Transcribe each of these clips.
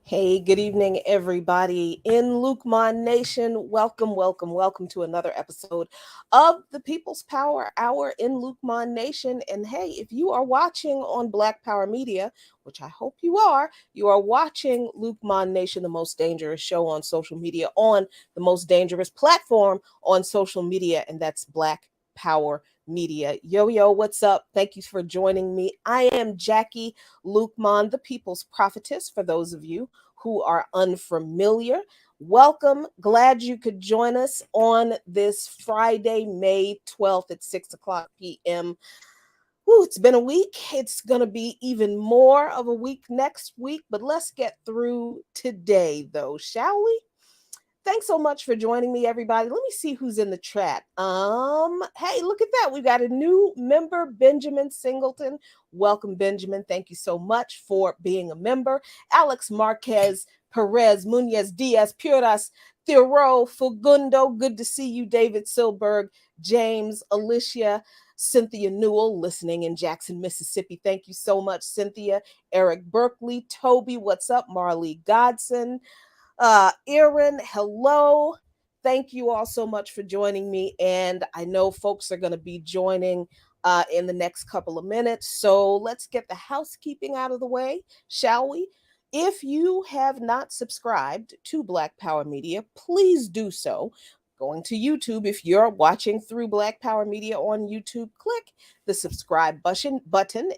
Hey, good evening, everybody in Lukman Nation. Welcome, welcome, welcome to another episode of the People's Power Hour in Lukman Nation. And hey, if you are watching on Black Power Media, which I hope you are watching Lukman Nation, the most dangerous show on social media, on the most dangerous platform on social media, and that's Black Power Media. Yo, what's up? Thank you for joining me. I am Jackie Lukman, the People's Prophetess, for those of you who are unfamiliar. Welcome. Glad you could join us on this Friday, May 12th at 6 o'clock p.m. Ooh, it's been a week. It's going to be even more of a week next week, but let's get through today, though, shall we? Thanks so much for joining me, everybody. Let me see who's in the chat. Hey, look at that. We've got a new member, Benjamin Singleton. Welcome, Benjamin. Thank you so much for being a member. Alex Marquez, Perez, Munez, Diaz, Puras, Theroux, Fugundo. Good to see you, David Silberg, James, Alicia, Cynthia Newell, listening in Jackson, Mississippi. Thank you so much, Cynthia. Eric Berkeley, Toby, what's up? Marley Godson. Erin, hello. Thank you all so much for joining me. And I know folks are going to be joining in the next couple of minutes. So let's get the housekeeping out of the way, shall we? If you have not subscribed to Black Power Media, please do so. Going to YouTube, if you're watching through Black Power Media on YouTube, click the subscribe button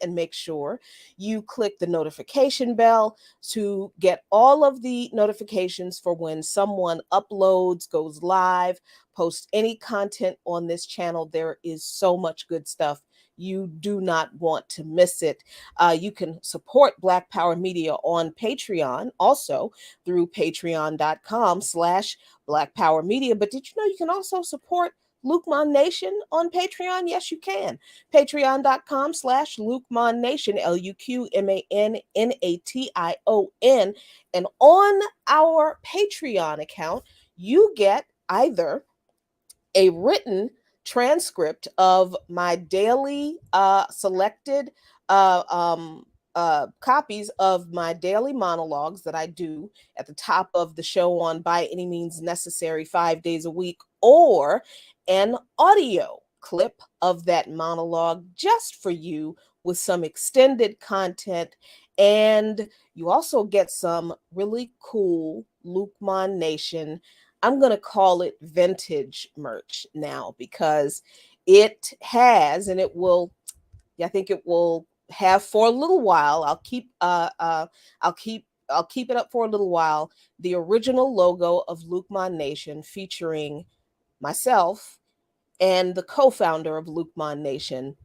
and make sure you click the notification bell to get all of the notifications for when someone uploads, goes live, posts any content on this channel. There is so much good stuff. You do not want to miss it. You can support Black Power Media on Patreon, also through patreon.com/Black Power Media. But did you know you can also support Lukman Nation on Patreon? Yes, you can. Patreon.com/Lukman Nation, LUKMANNATION. And on our Patreon account, you get either a written transcript of my daily selected copies of my daily monologues that I do at the top of the show on By Any Means Necessary 5 days a week, or an audio clip of that monologue just for you with some extended content. And you also get some really cool Lukman Nation, I'm going to call it vintage merch now, because it has, and it will, I think it will have for a little while. I'll keep it up for a little while. The original logo of Lukman Nation, featuring myself and the co-founder of Lukman Nation,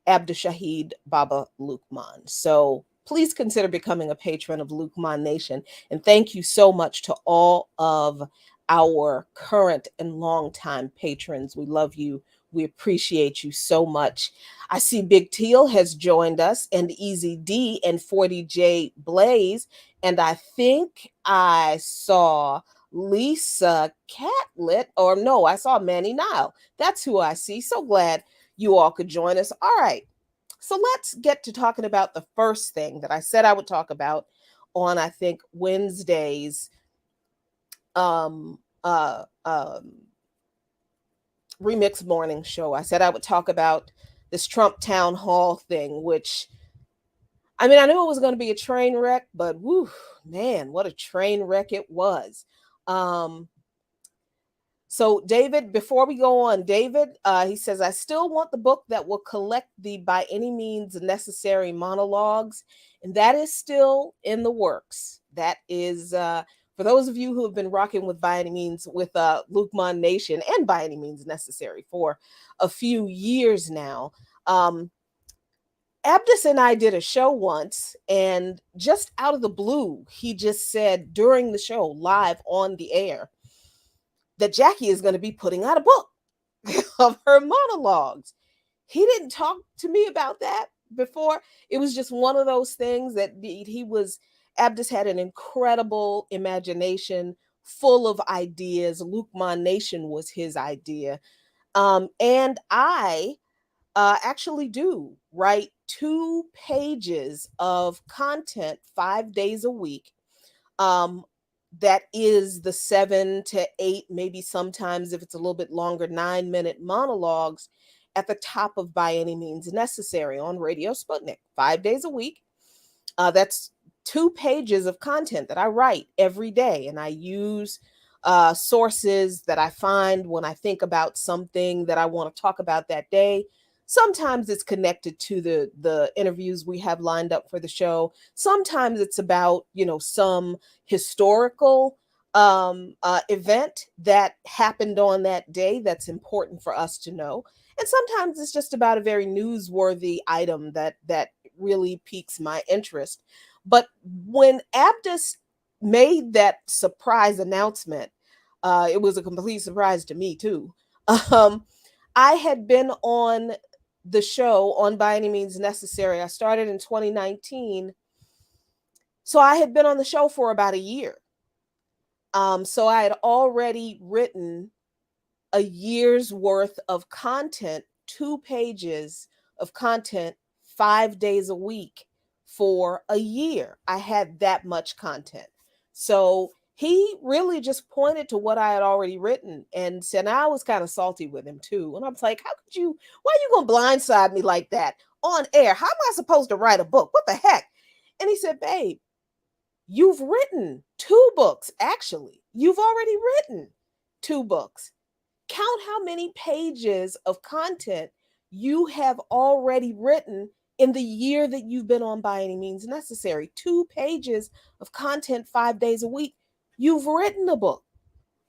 Abdushahid Baba Lukman. So please consider becoming a patron of Lukman Nation. And thank you so much to all of our current and longtime patrons. We love you. We appreciate you so much. I see Big Teal has joined us, and Easy D and 40J Blaze. And I think I saw Lisa Catlett, or no, I saw Manny Nile. That's who I see. So glad you all could join us. All right. So let's get to talking about the first thing that I said I would talk about on, I think, Wednesday's Remix Morning Show. I said I would talk about this Trump town hall thing, which, I mean, I knew it was going to be a train wreck, but whew, man, what a train wreck it was. Um, so David, before we go on, David, he says, I still want the book that will collect the by any means necessary monologues, and that is still in the works. That is for those of you who have been rocking with by any means with Lukeman Nation and by any means necessary for a few years now. Um, Abdus and I did a show once, and just out of the blue, he just said during the show, live on the air, that Jackie is going to be putting out a book of her monologues. He didn't talk to me about that before. It was just one of those things that Abdus had an incredible imagination, full of ideas. Lukeman Nation was his idea. And I actually do write 2 pages of content 5 days a week. Um, that is the 7 to 8, maybe sometimes if it's a little bit longer, 9-minute monologues at the top of By Any Means Necessary on Radio Sputnik, 5 days a week. That's 2 pages of content that I write every day, and I use sources that I find when I think about something that I want to talk about that day. Sometimes it's connected to the interviews we have lined up for the show. Sometimes it's about some historical event that happened on that day that's important for us to know. And sometimes it's just about a very newsworthy item that really piques my interest. But when Abdus made that surprise announcement, it was a complete surprise to me too. Um, I had been on the show on By Any Means Necessary. I started in 2019, so I had been on the show for about a year. So I had already written a year's worth of content, 2 pages of content 5 days a week for a year. I had that much content. So he really just pointed to what I had already written and said, and I was kind of salty with him too. And I was like, why are you going to blindside me like that on air? How am I supposed to write a book? What the heck? And he said, babe, you've written 2 books, actually. You've already written 2 books. Count how many pages of content you have already written in the year that you've been on By Any Means Necessary. 2 pages of content 5 days a week. You've written a book.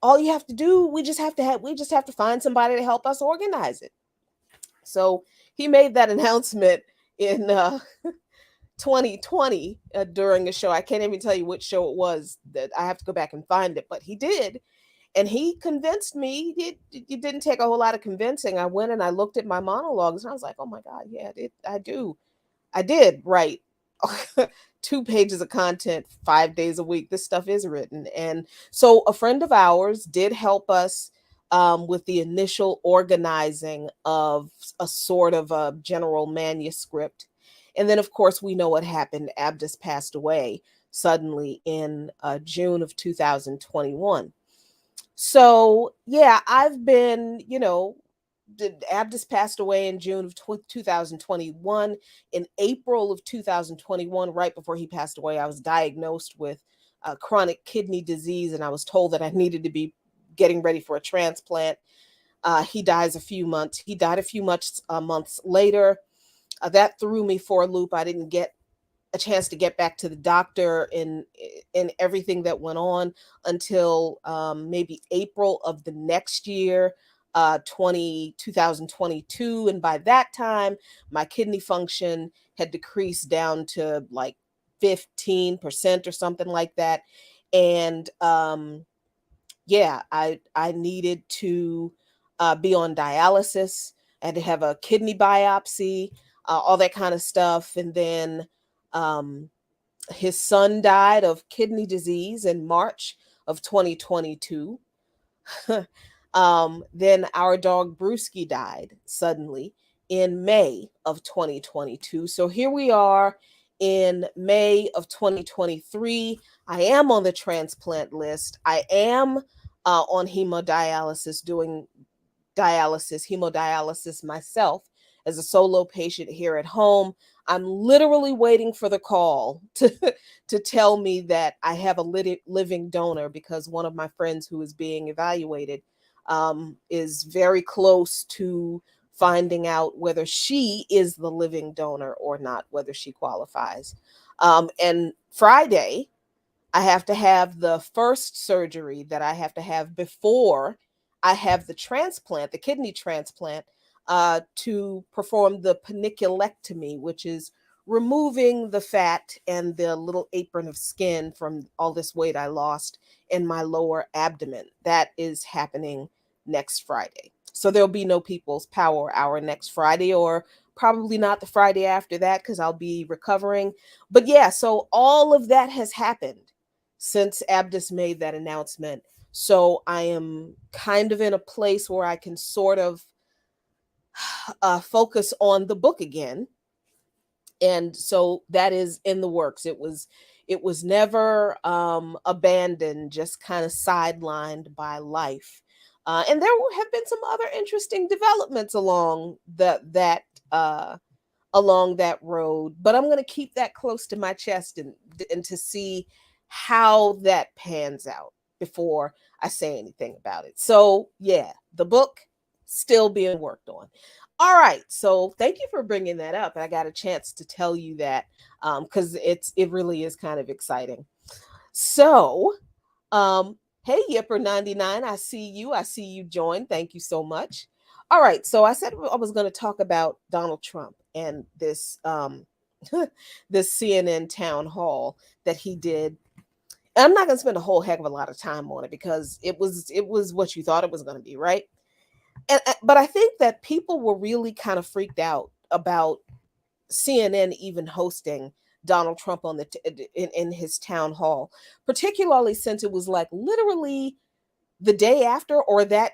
All you have to do, we just have to find somebody to help us organize it. So he made that announcement in 2020 during a show. I can't even tell you which show it was. That I have to go back and find it, but he did. And he convinced me. It didn't take a whole lot of convincing. I went and I looked at my monologues and I was like, oh my God, yeah, I do. I did write 2 pages of content 5 days a week. This stuff is written. And so a friend of ours did help us with the initial organizing of a sort of a general manuscript. And then, of course, we know what happened. Abdus passed away suddenly in June of 2021. So yeah, I've been, Abdus passed away in June of 2021. In April of 2021, right before he passed away, I was diagnosed with chronic kidney disease, and I was told that I needed to be getting ready for a transplant. He died a few months later. That threw me for a loop. I didn't get a chance to get back to the doctor and everything that went on until maybe April of the next year, 2022. And by that time, my kidney function had decreased down to like 15% or something like that. And yeah, I needed to be on dialysis. I had to have a kidney biopsy, all that kind of stuff. And then um, his son died of kidney disease in March of 2022. Then our dog Brewski died suddenly in May of 2022. So here we are in May of 2023. I am on the transplant list. I am on hemodialysis, doing hemodialysis myself as a solo patient here at home. I'm literally waiting for the call to tell me that I have a living donor, because one of my friends who is being evaluated is very close to finding out whether she is the living donor or not, whether she qualifies. And Friday, I have to have the first surgery that I have to have before I have the transplant, the kidney transplant, to perform the paniculectomy, which is removing the fat and the little apron of skin from all this weight I lost in my lower abdomen. That is happening next Friday. So there'll be no People's Power Hour next Friday, or probably not the Friday after that, because I'll be recovering. But yeah, so all of that has happened since Abdus made that announcement. So I am kind of in a place where I can sort of focus on the book again. And so that is in the works. It was never abandoned, just kind of sidelined by life. And there have been some other interesting developments uh, along that road, but I'm going to keep that close to my chest, and to see how that pans out before I say anything about it. So, yeah, the book still being worked on. All right, so thank you for bringing that up. I got a chance to tell you that, because it really is kind of exciting. So, hey, Yipper99, I see you. I see you joined. Thank you so much. All right, so I said I was going to talk about Donald Trump and this this CNN town hall that he did. And I'm not going to spend a whole heck of a lot of time on it, because it was what you thought it was going to be, right? But I think that people were really kind of freaked out about CNN even hosting Donald Trump on in his town hall, particularly since it was like literally the day after, or that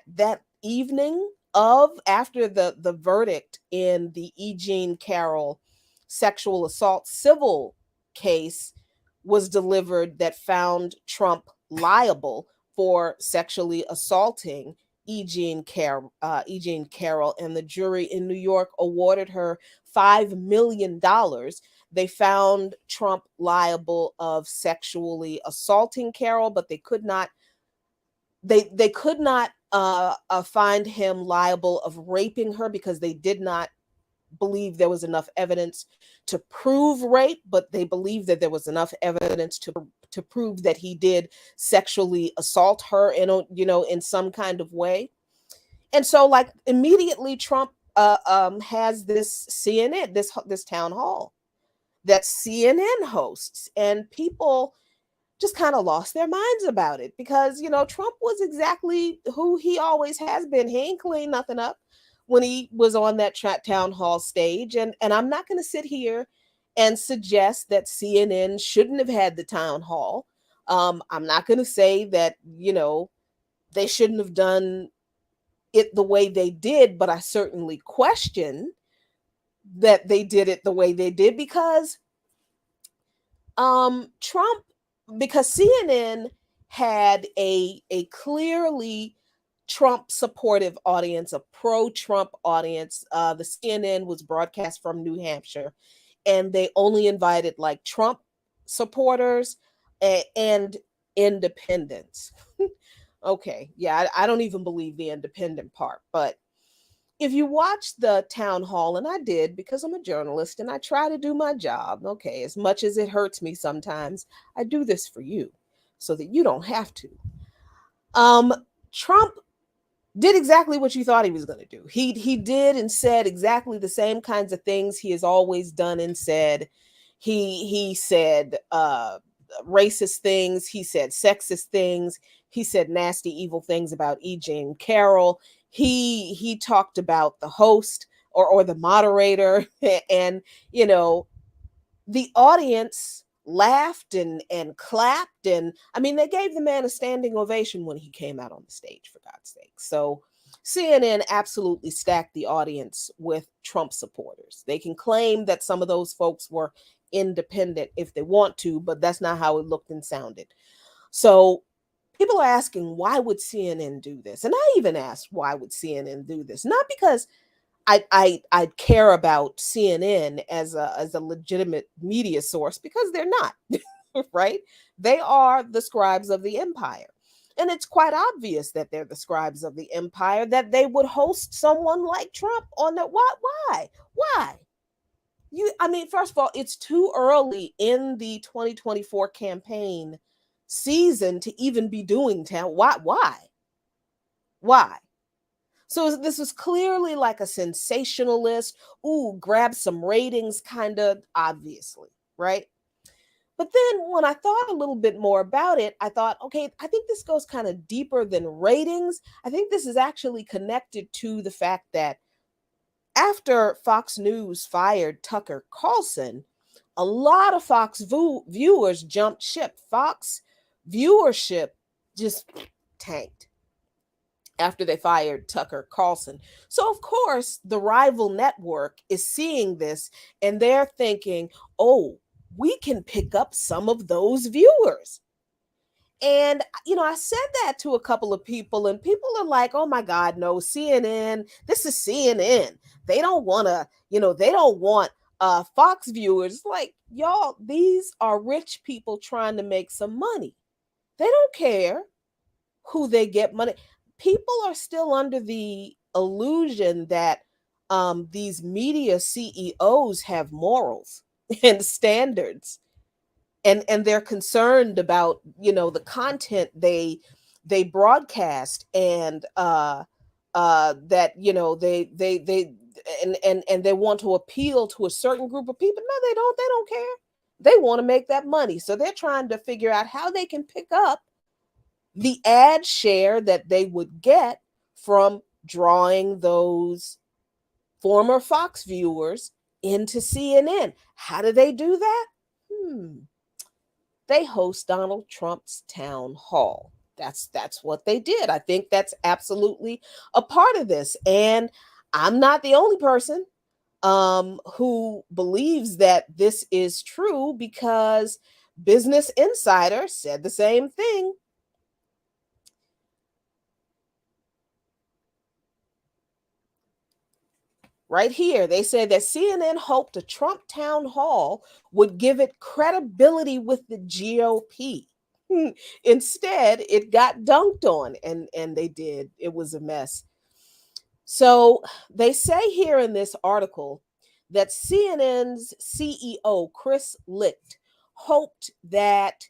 evening of, after the verdict in the E. Jean Carroll sexual assault civil case was delivered, that found Trump liable for sexually assaulting E. Jean Carroll, and the jury in New York awarded her $5 million. They found Trump liable of sexually assaulting Carroll, but they could not find him liable of raping her, because they did not believe there was enough evidence to prove rape, but they believed that there was enough evidence to prove that he did sexually assault her in some kind of way. And so, like, immediately Trump has this CNN, this town hall that CNN hosts, and people just kind of lost their minds about it, because Trump was exactly who he always has been. He ain't cleaned nothing up when he was on that town hall stage, and I'm not going to sit here and suggest that CNN shouldn't have had the town hall. I'm not going to say that they shouldn't have done it the way they did, but I certainly question that they did it the way they did, because Trump, because CNN had a clearly Trump supportive audience, a pro Trump audience. The CNN was broadcast from New Hampshire, and they only invited like Trump supporters and independents. Okay, yeah, I don't even believe the independent part, but if you watch the town hall, and I did, because I'm a journalist and I try to do my job, okay, as much as it hurts me sometimes, I do this for you so that you don't have to. Um, Trump did exactly what you thought he was going to do. He did and said exactly the same kinds of things he has always done and said. He said racist things. He said sexist things. He said nasty, evil things about E. Jean Carroll. He talked about the host or the moderator, and the audience laughed and clapped, and I mean, they gave the man a standing ovation when he came out on the stage, for God's sake. So CNN absolutely stacked the audience with Trump supporters. They can claim that some of those folks were independent if they want to, but that's not how it looked and sounded. So people are asking, why would CNN do this? And I even asked, why would CNN do this? Not because I care about CNN as a legitimate media source because they're not, right? They are the scribes of the empire. And it's quite obvious that they're the scribes of the empire, that they would host someone like Trump on the why? Why? I mean, first of all, it's too early in the 2024 campaign season to even be doing town. Why? So this was clearly like a sensationalist, ooh, grab some ratings kind of, obviously, right? But then when I thought a little bit more about it, I thought, okay, I think this goes kind of deeper than ratings. I think this is actually connected to the fact that after Fox News fired Tucker Carlson, a lot of Fox viewers jumped ship. Fox viewership just tanked after they fired Tucker Carlson. So, of course, the rival network is seeing this and they're thinking, oh, we can pick up some of those viewers. And, I said that to a couple of people, and people are like, oh my God, no, CNN, this is CNN. They don't want to, they don't want Fox viewers. Like, y'all, these are rich people trying to make some money. They don't care who they get money. People are still under the illusion that these media CEOs have morals and standards, and they're concerned about the content they broadcast, and that they want to appeal to a certain group of people. No, they don't care. They want to make that money, so they're trying to figure out how they can pick up the ad share that they would get from drawing those former Fox viewers into CNN. How do they do that? They host Donald Trump's town hall. That's what they did. I think that's absolutely a part of this. And I'm not the only person who believes that this is true, because Business Insider said the same thing. Right here, they said that CNN hoped a Trump town hall would give it credibility with the GOP. Instead, it got dunked on, and they did. It was a mess. So they say here in this article that CNN's CEO, Chris Licht, hoped that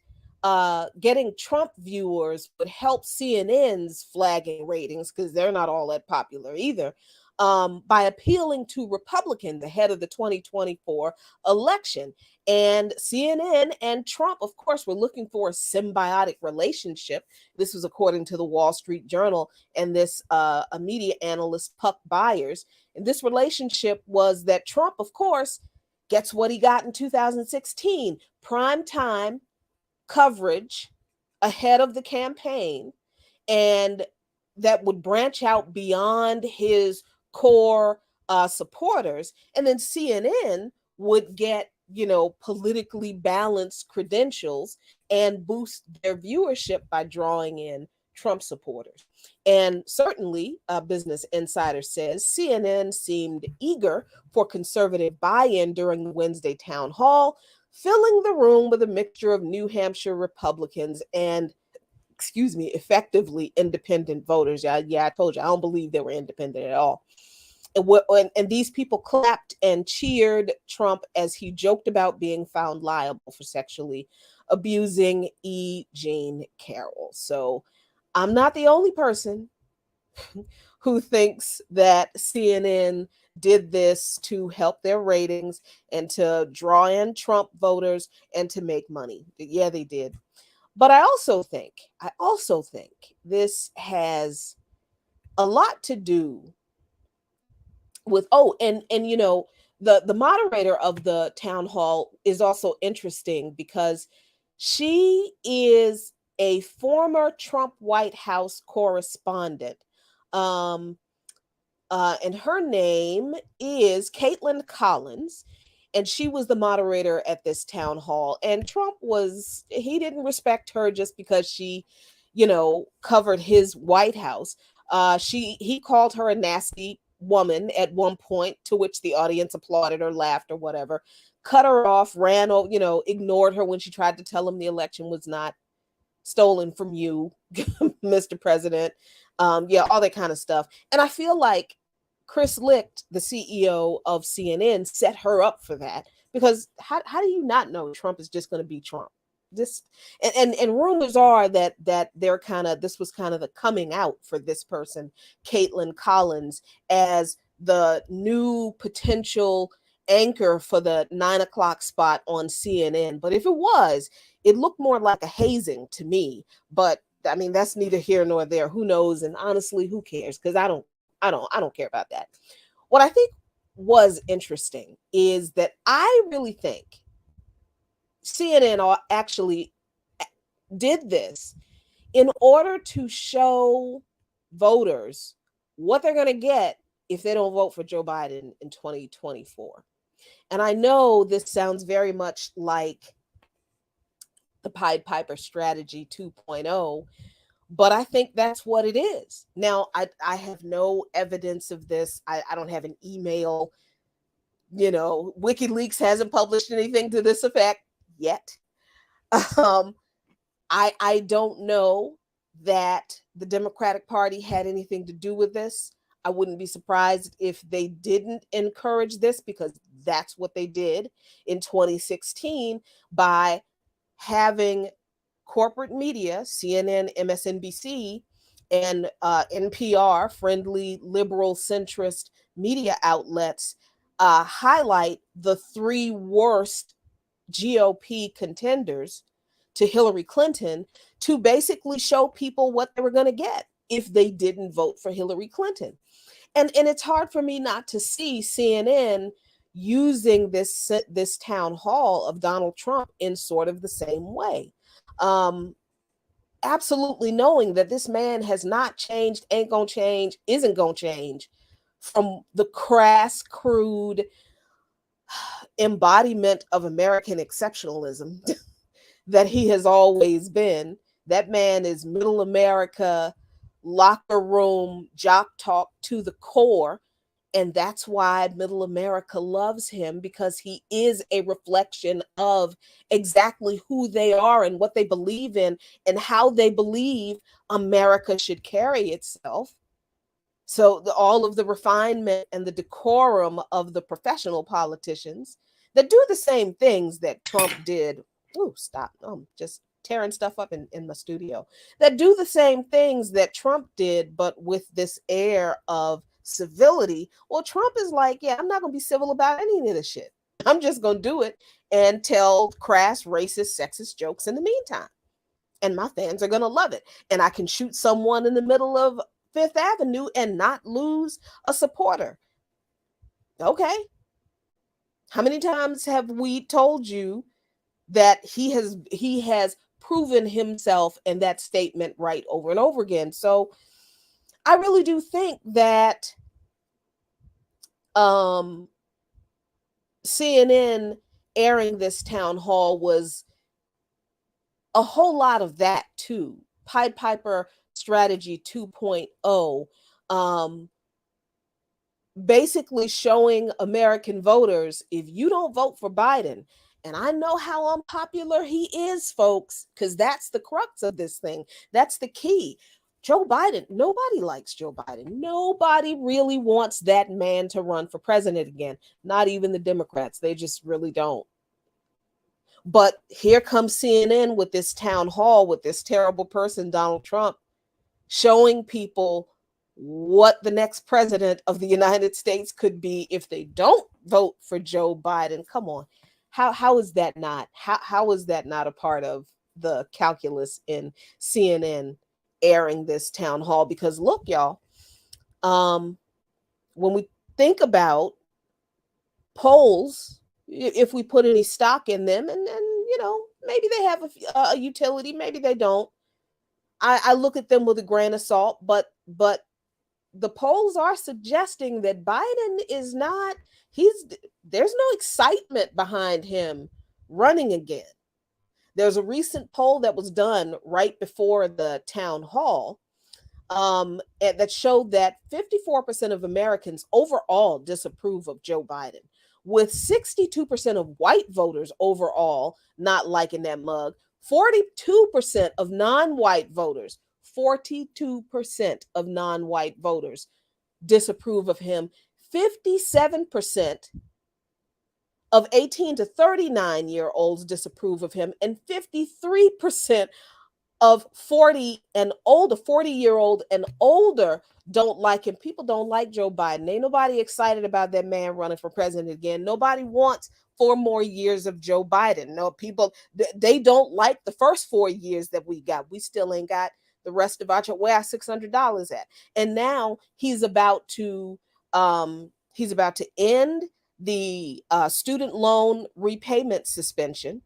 getting Trump viewers would help CNN's flagging ratings, because they're not all that popular either, by appealing to Republicans ahead of the 2024 election. And CNN and Trump, of course, were looking for a symbiotic relationship. This was according to the Wall Street Journal and this a media analyst, Puck Byers. And this relationship was that Trump, of course, gets what he got in 2016, prime time coverage ahead of the campaign, and that would branch out beyond his core supporters. And then CNN would get, politically balanced credentials and boost their viewership by drawing in Trump supporters. And certainly, Business Insider says CNN seemed eager for conservative buy in during the Wednesday town hall, filling the room with a mixture of New Hampshire Republicans and, excuse me, effectively independent voters. Yeah, I told you, I don't believe they were independent at all. And these people clapped and cheered Trump as he joked about being found liable for sexually abusing E. Jean Carroll. So I'm not the only person who thinks that CNN did this to help their ratings and to draw in Trump voters and to make money. Yeah, they did. But I also think this has a lot to do with, and the moderator of the town hall is also interesting, because she is a former Trump White House correspondent. Um, and her name is Caitlin Collins, and she was the moderator at this town hall. And he didn't respect her just because she, covered his White House. He called her a nasty woman at one point, to which the audience applauded or laughed or whatever, cut her off, ran, ignored her when she tried to tell him the election was not stolen from you, Mr. President. Yeah, all that kind of stuff. And I feel like Chris Licht, the CEO of CNN, set her up for that, because how do you not know Trump is just going to be Trump? This and rumors are that they're kind of, this was kind of the coming out for this person, Caitlin Collins, as the new potential anchor for the 9 o'clock spot on CNN. But if it was, it looked more like a hazing to me. But I mean, that's neither here nor there. Who knows? And honestly, who cares? Because I don't care about that. What I think was interesting is that I really think CNN actually did this in order to show voters what they're going to get if they don't vote for Joe Biden in 2024. And I know this sounds very much like the Pied Piper strategy 2.0, but I think that's what it is. Now, I have no evidence of this. I don't have an email. WikiLeaks hasn't published anything to this effect yet. Um, I don't know that the Democratic Party had anything to do with this. I wouldn't be surprised if they didn't encourage this, because that's what they did in 2016 by having corporate media, CNN, MSNBC, and NPR, friendly liberal centrist media outlets, highlight the three worst GOP contenders to Hillary Clinton, to basically show people what they were going to get if they didn't vote for Hillary Clinton. And it's hard for me not to see CNN using this town hall of Donald Trump in sort of the same way. Absolutely knowing that this man has not changed, ain't gonna change, isn't gonna change from the crass, crude embodiment of American exceptionalism that he has always been. That man is middle America, locker room, jock talk to the core. And that's why middle America loves him, because he is a reflection of exactly who they are and what they believe in and how they believe America should carry itself. So all of the refinement and the decorum of the professional politicians that do the same things that Trump did. Oh, stop. I'm just tearing stuff up in my studio. That do the same things that Trump did, but with this air of civility. Well, Trump is like, yeah, I'm not going to be civil about any of this shit. I'm just going to do it and tell crass, racist, sexist jokes in the meantime. And my fans are going to love it. And I can shoot someone in the middle of Fifth Avenue and not lose a supporter. Okay. How many times have we told you that he has proven himself and that statement right over and over again? So I really do think that CNN airing this town hall was a whole lot of that too. Pied Piper strategy 2.0, basically showing American voters, if you don't vote for Biden, and I know how unpopular he is, folks, because that's the crux of this thing. That's the key. Joe Biden, nobody likes Joe Biden. Nobody really wants that man to run for president again. Not even the Democrats. They just really don't. But here comes CNN with this town hall with this terrible person, Donald Trump, showing people what the next president of the United States could be if they don't vote for Joe Biden. Come on. How is that not? How is that not a part of the calculus in CNN airing this town hall? Because look, y'all, when we think about polls, if we put any stock in them, and maybe they have a utility, maybe they don't. I look at them with a grain of salt, but the polls are suggesting that Biden is not, there's no excitement behind him running again. There's a recent poll that was done right before the town hall that showed that 54% of Americans overall disapprove of Joe Biden, with 62% of white voters overall not liking that mug, 42% of non white voters, 42% of non white voters disapprove of him, 57% of 18 to 39-year-olds disapprove of him, and 53% of 40 and older, 40-year-old and older don't like him. People don't like Joe Biden. Ain't nobody excited about that man running for president again. Nobody wants 4 more years of Joe Biden. No, people, they don't like the first 4 years that we got. We still ain't got the rest of our, where our $600 at. And now he's about to end the student loan repayment suspension.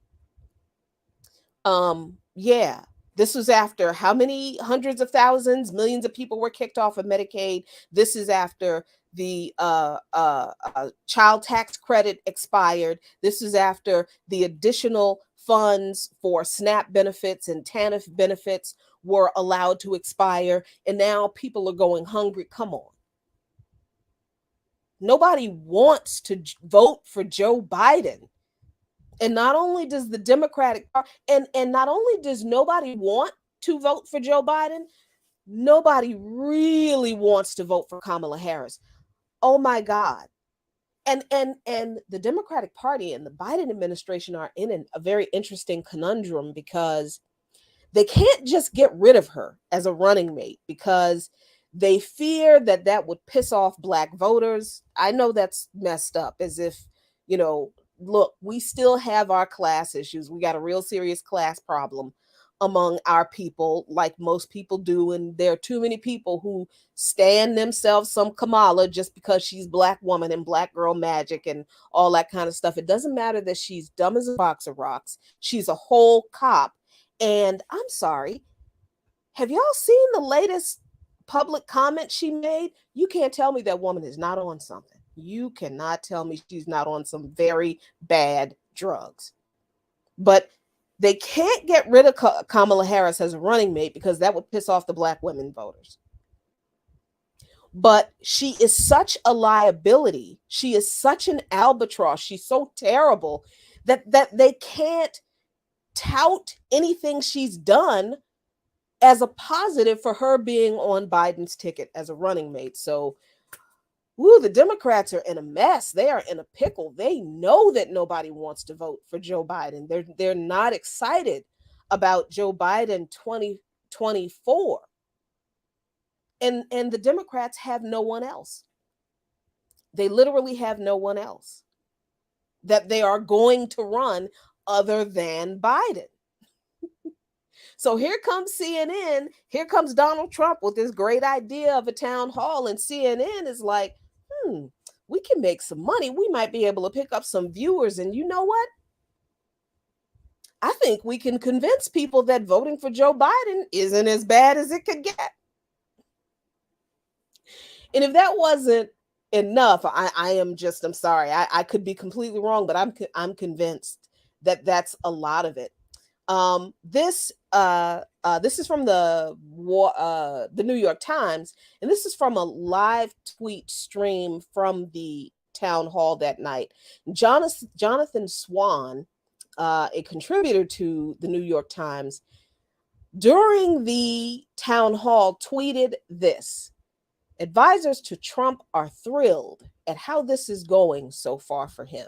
Yeah, this was after how many hundreds of thousands, millions of people were kicked off of Medicaid. This is after the child tax credit expired. This is after the additional funds for SNAP benefits and TANF benefits were allowed to expire. And now people are going hungry. Come on. Nobody wants to vote for Joe Biden. And not only does the Democratic and not only does nobody want to vote for Joe Biden, nobody really wants to vote for Kamala Harris. Oh my God. And the Democratic Party and the Biden administration are in a very interesting conundrum, because they can't just get rid of her as a running mate, because they fear that that would piss off black voters. I know that's messed up, as if, look, we still have our class issues. We got a real serious class problem among our people, like most people do. And there are too many people who stand themselves some Kamala just because she's black woman and black girl magic and all that kind of stuff. It doesn't matter that she's dumb as a box of rocks. She's a whole cop. And I'm sorry, have y'all seen the latest public comment she made? You can't tell me that woman is not on something. You cannot tell me she's not on some very bad drugs. But they can't get rid of Kamala Harris as a running mate, because that would piss off the black women voters. But she is such a liability. She is such an albatross. She's so terrible that they can't tout anything she's done as a positive for her being on Biden's ticket as a running mate. So, the Democrats are in a mess. They are in a pickle. They know that nobody wants to vote for Joe Biden. They're not excited about Joe Biden 2024. And the Democrats have no one else. They literally have no one else that they are going to run other than Biden. So here comes CNN, here comes Donald Trump with this great idea of a town hall, and CNN is like, we can make some money. We might be able to pick up some viewers. And you know what? I think we can convince people that voting for Joe Biden isn't as bad as it could get. And if that wasn't enough, I'm sorry. I could be completely wrong, but I'm convinced that that's a lot of it. This is from the New York Times, and this is from a live tweet stream from the town hall that night. Jonathan Swan, a contributor to the New York Times, during the town hall tweeted this: advisors to Trump are thrilled at how this is going so far for him.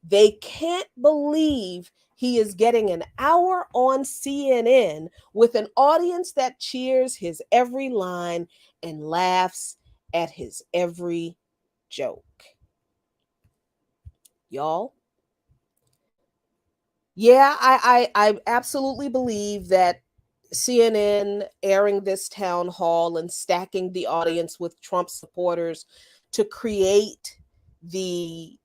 They can't believe he is getting an hour on CNN with an audience that cheers his every line and laughs at his every joke. Y'all? Yeah, I absolutely believe that CNN airing this town hall and stacking the audience with Trump supporters to create the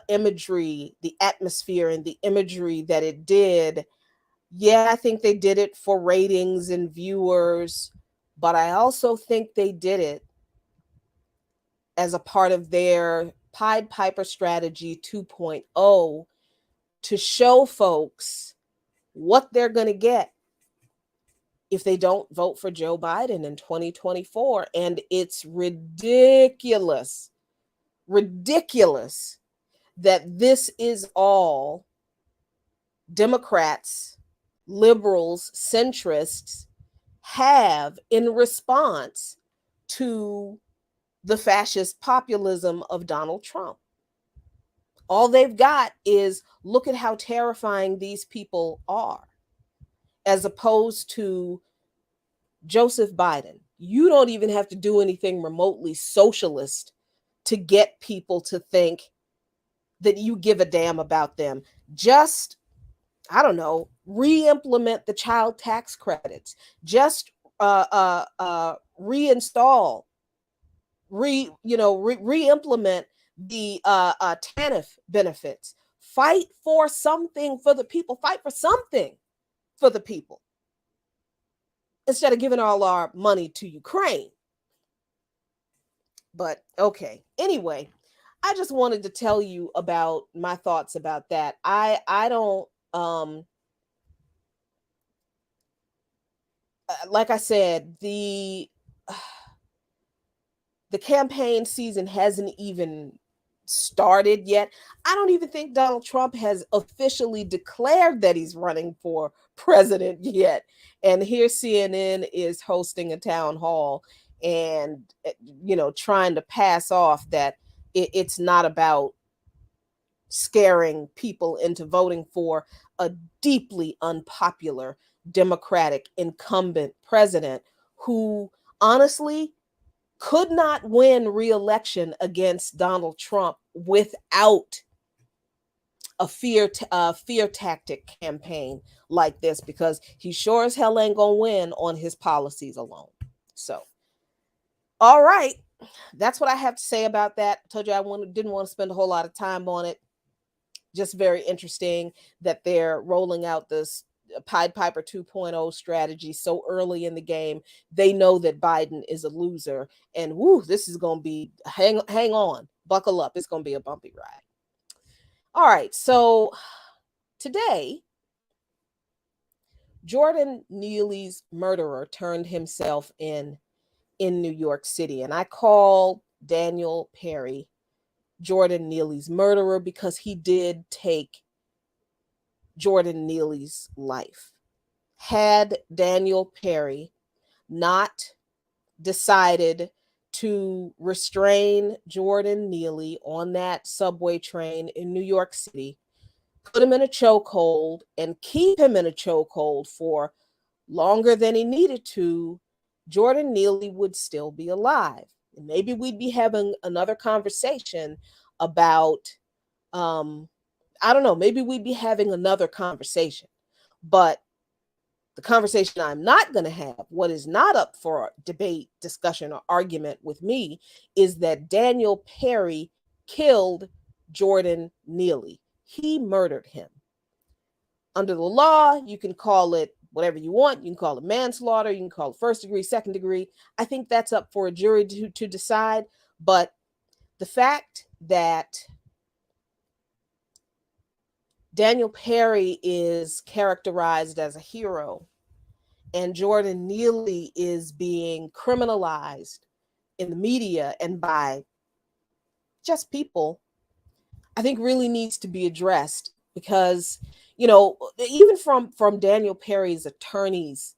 imagery, the atmosphere, and the imagery that it did. Yeah, I think they did it for ratings and viewers, but I also think they did it as a part of their Pied Piper strategy 2.0 to show folks what they're going to get. if they don't vote for Joe Biden in 2024. And it's ridiculous, ridiculous that this is all Democrats, liberals, centrists have in response to the fascist populism of Donald Trump. All they've got is look at how terrifying these people are, as opposed to Joseph Biden. You don't even have to do anything remotely socialist to get people to think that you give a damn about them. Just, I don't know, re-implement the child tax credits. Just reinstall, re-implement the TANF benefits. Fight for something for the people. Fight for something for the people instead of giving all our money to Ukraine. But okay. Anyway, I just wanted to tell you about my thoughts about that. I don't like I said, the campaign season hasn't even started yet. I don't even think Donald Trump has officially declared that he's running for president yet. And here CNN is hosting a town hall and, trying to pass off that it's not about scaring people into voting for a deeply unpopular Democratic incumbent president who honestly could not win re-election against Donald Trump without a fear tactic campaign like this, because he sure as hell ain't gonna win on his policies alone. So, all right, that's what I have to say about that. I told you didn't want to spend a whole lot of time on it. Just very interesting that they're rolling out this Pied Piper 2.0 strategy so early in the game. They know that Biden is a loser, and woo, this is going to be hang on, buckle up. It's going to be a bumpy ride. All right, so today, Jordan Neely's murderer turned himself in New York City, and I call Daniel Perry Jordan Neely's murderer because he did take Jordan Neely's life. Had Daniel Perry not decided to restrain Jordan Neely on that subway train in New York City, put him in a chokehold, and keep him in a chokehold for longer than he needed to, Jordan Neely would still be alive. And maybe we'd be having another conversation about, I don't know, maybe we'd be having another conversation. But the conversation I'm not going to have, what is not up for debate, discussion, or argument with me, is that Daniel Perry killed Jordan Neely. He murdered him. Under the law, you can call it whatever you want. You can call it manslaughter. You can call it first degree, second degree. I think that's up for a jury to decide. But the fact that Daniel Perry is characterized as a hero and Jordan Neely is being criminalized in the media and by just people, I think really needs to be addressed because, even from Daniel Perry's attorney's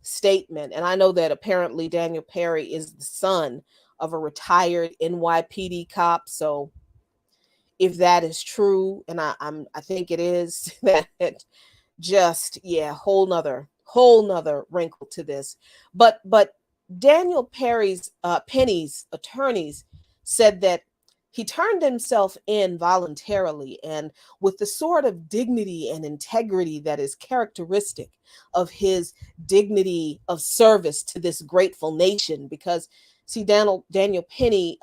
statement, and I know that apparently Daniel Perry is the son of a retired NYPD cop, so if that is true, and I think it is, that just whole nother wrinkle to this. But Daniel Penny's attorneys said that he turned himself in voluntarily and with the sort of dignity and integrity that is characteristic of his dignity of service to this grateful nation. Because see, Daniel Penny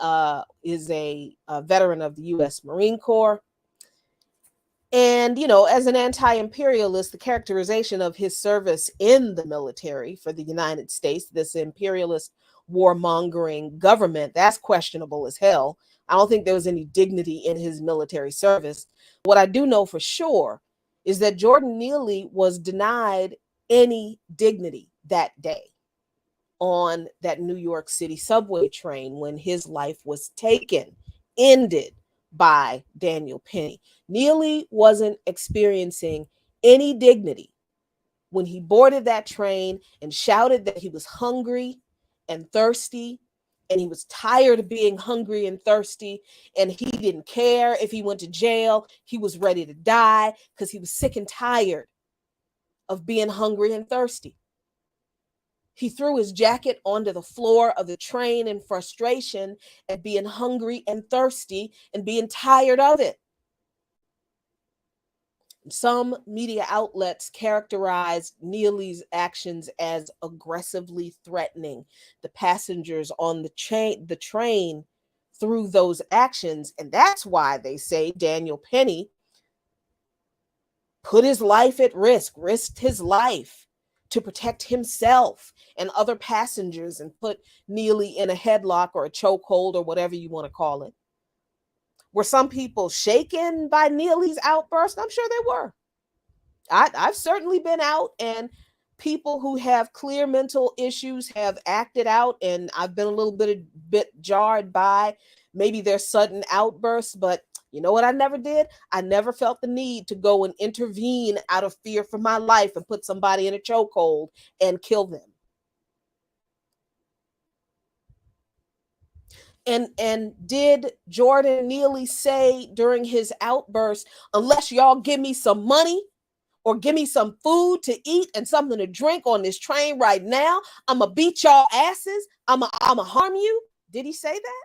is a veteran of the U.S. Marine Corps. And, as an anti-imperialist, the characterization of his service in the military for the United States, this imperialist warmongering government, that's questionable as hell. I don't think there was any dignity in his military service. What I do know for sure is that Jordan Neely was denied any dignity that day on that New York City subway train when his life was taken, ended by Daniel Penny. Neely wasn't experiencing any dignity when he boarded that train and shouted that he was hungry and thirsty, and he was tired of being hungry and thirsty, and he didn't care if he went to jail. He was ready to die because he was sick and tired of being hungry and thirsty. He threw his jacket onto the floor of the train in frustration at being hungry and thirsty and being tired of it. Some media outlets characterized Neely's actions as aggressively threatening the passengers on the train through those actions. And that's why they say Daniel Penny put his life at risk, risked his life to protect himself and other passengers and put Neely in a headlock or a chokehold or whatever you want to call it. Were some people shaken by Neely's outburst? I'm sure they were. I've certainly been out, and people who have clear mental issues have acted out, and I've been a bit jarred by maybe their sudden outbursts. But you know what I never did? I never felt the need to go and intervene out of fear for my life and put somebody in a chokehold and kill them. And did Jordan Neely say during his outburst, unless y'all give me some money or give me some food to eat and something to drink on this train right now, I'm going to beat y'all asses, I'm going to harm you? Did he say that?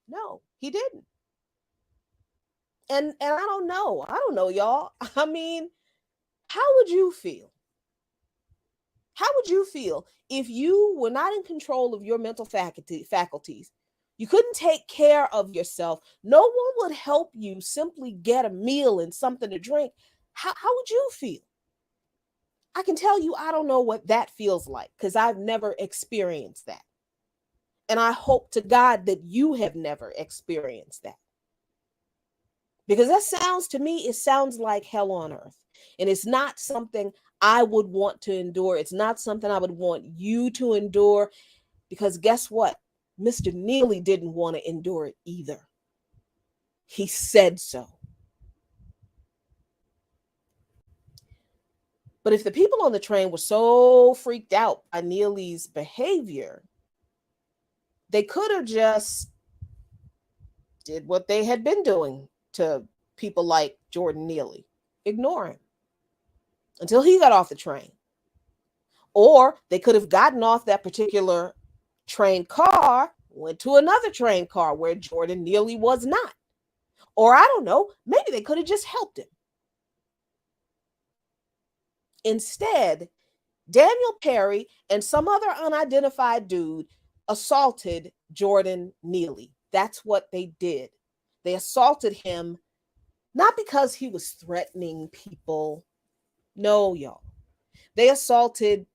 No, he didn't. And I don't know, y'all. I mean, how would you feel? How would you feel if you were not in control of your mental faculties? You couldn't take care of yourself. No one would help you simply get a meal and something to drink. How would you feel? I can tell you, I don't know what that feels like because I've never experienced that. And I hope to God that you have never experienced that. Because that sounds to me, it sounds like hell on earth. And it's not something I would want to endure. It's not something I would want you to endure. Because guess what? Mr. Neely didn't want to endure it either. He said so. But if the people on the train were so freaked out by Neely's behavior, they could have just did what they had been doing to people like Jordan Neely. Ignore him until he got off the train. Or they could have gotten off that particular train car, went to another train car where Jordan Neely was not. Or I don't know, maybe they could have just helped him. Instead, Daniel Perry and some other unidentified dude assaulted Jordan Neely. That's what they did. They assaulted him not because he was threatening people. No, y'all. They assaulted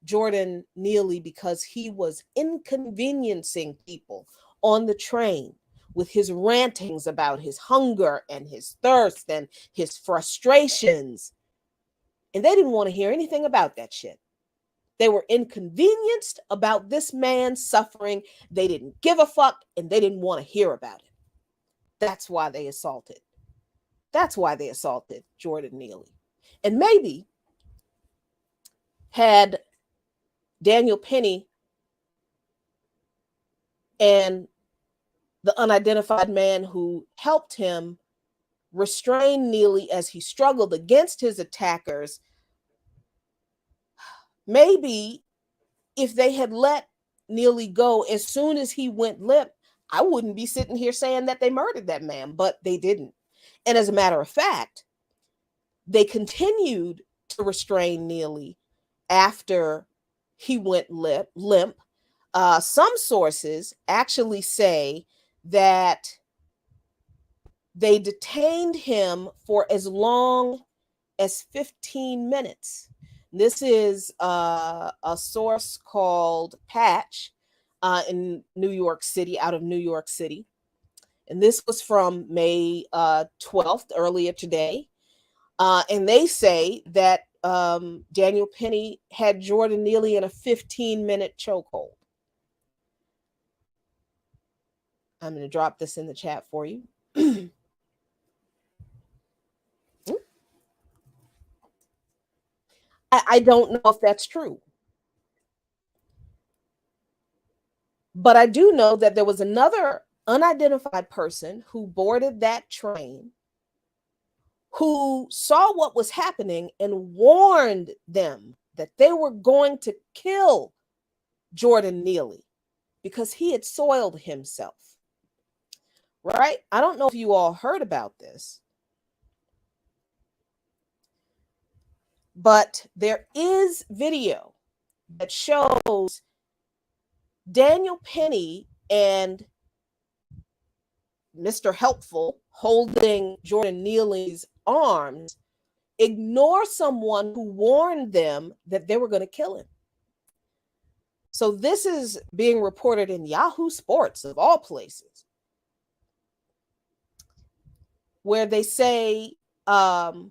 Jordan Neely because he was inconveniencing people on the train with his rantings about his hunger and his thirst and his frustrations. And they didn't want to hear anything about that shit. They were inconvenienced about this man's suffering. They didn't give a fuck and they didn't want to hear about it. That's why they assaulted. That's why they assaulted Jordan Neely. And maybe had Daniel Penny and the unidentified man who helped him restrain Neely as he struggled against his attackers, maybe if they had let Neely go as soon as he went limp, I wouldn't be sitting here saying that they murdered that man, but they didn't. And as a matter of fact, they continued to restrain Neely after he went limp. Some sources actually say that they detained him for as long as 15 minutes. This is a source called Patch in New York City, out of New York City. And this was from May 12th, earlier today. And they say that Daniel Penny had Jordan Neely in a 15-minute chokehold. I'm going to drop this in the chat for you. I don't know if that's true. But I do know that there was another unidentified person who boarded that train who saw what was happening and warned them that they were going to kill Jordan Neely because he had soiled himself. Right? I don't know if you all heard about this, but there is video that shows Daniel Penny and Mr. Helpful holding Jordan Neely's arms ignore someone who warned them that they were going to kill him. So this is being reported in Yahoo Sports, of all places, where they say the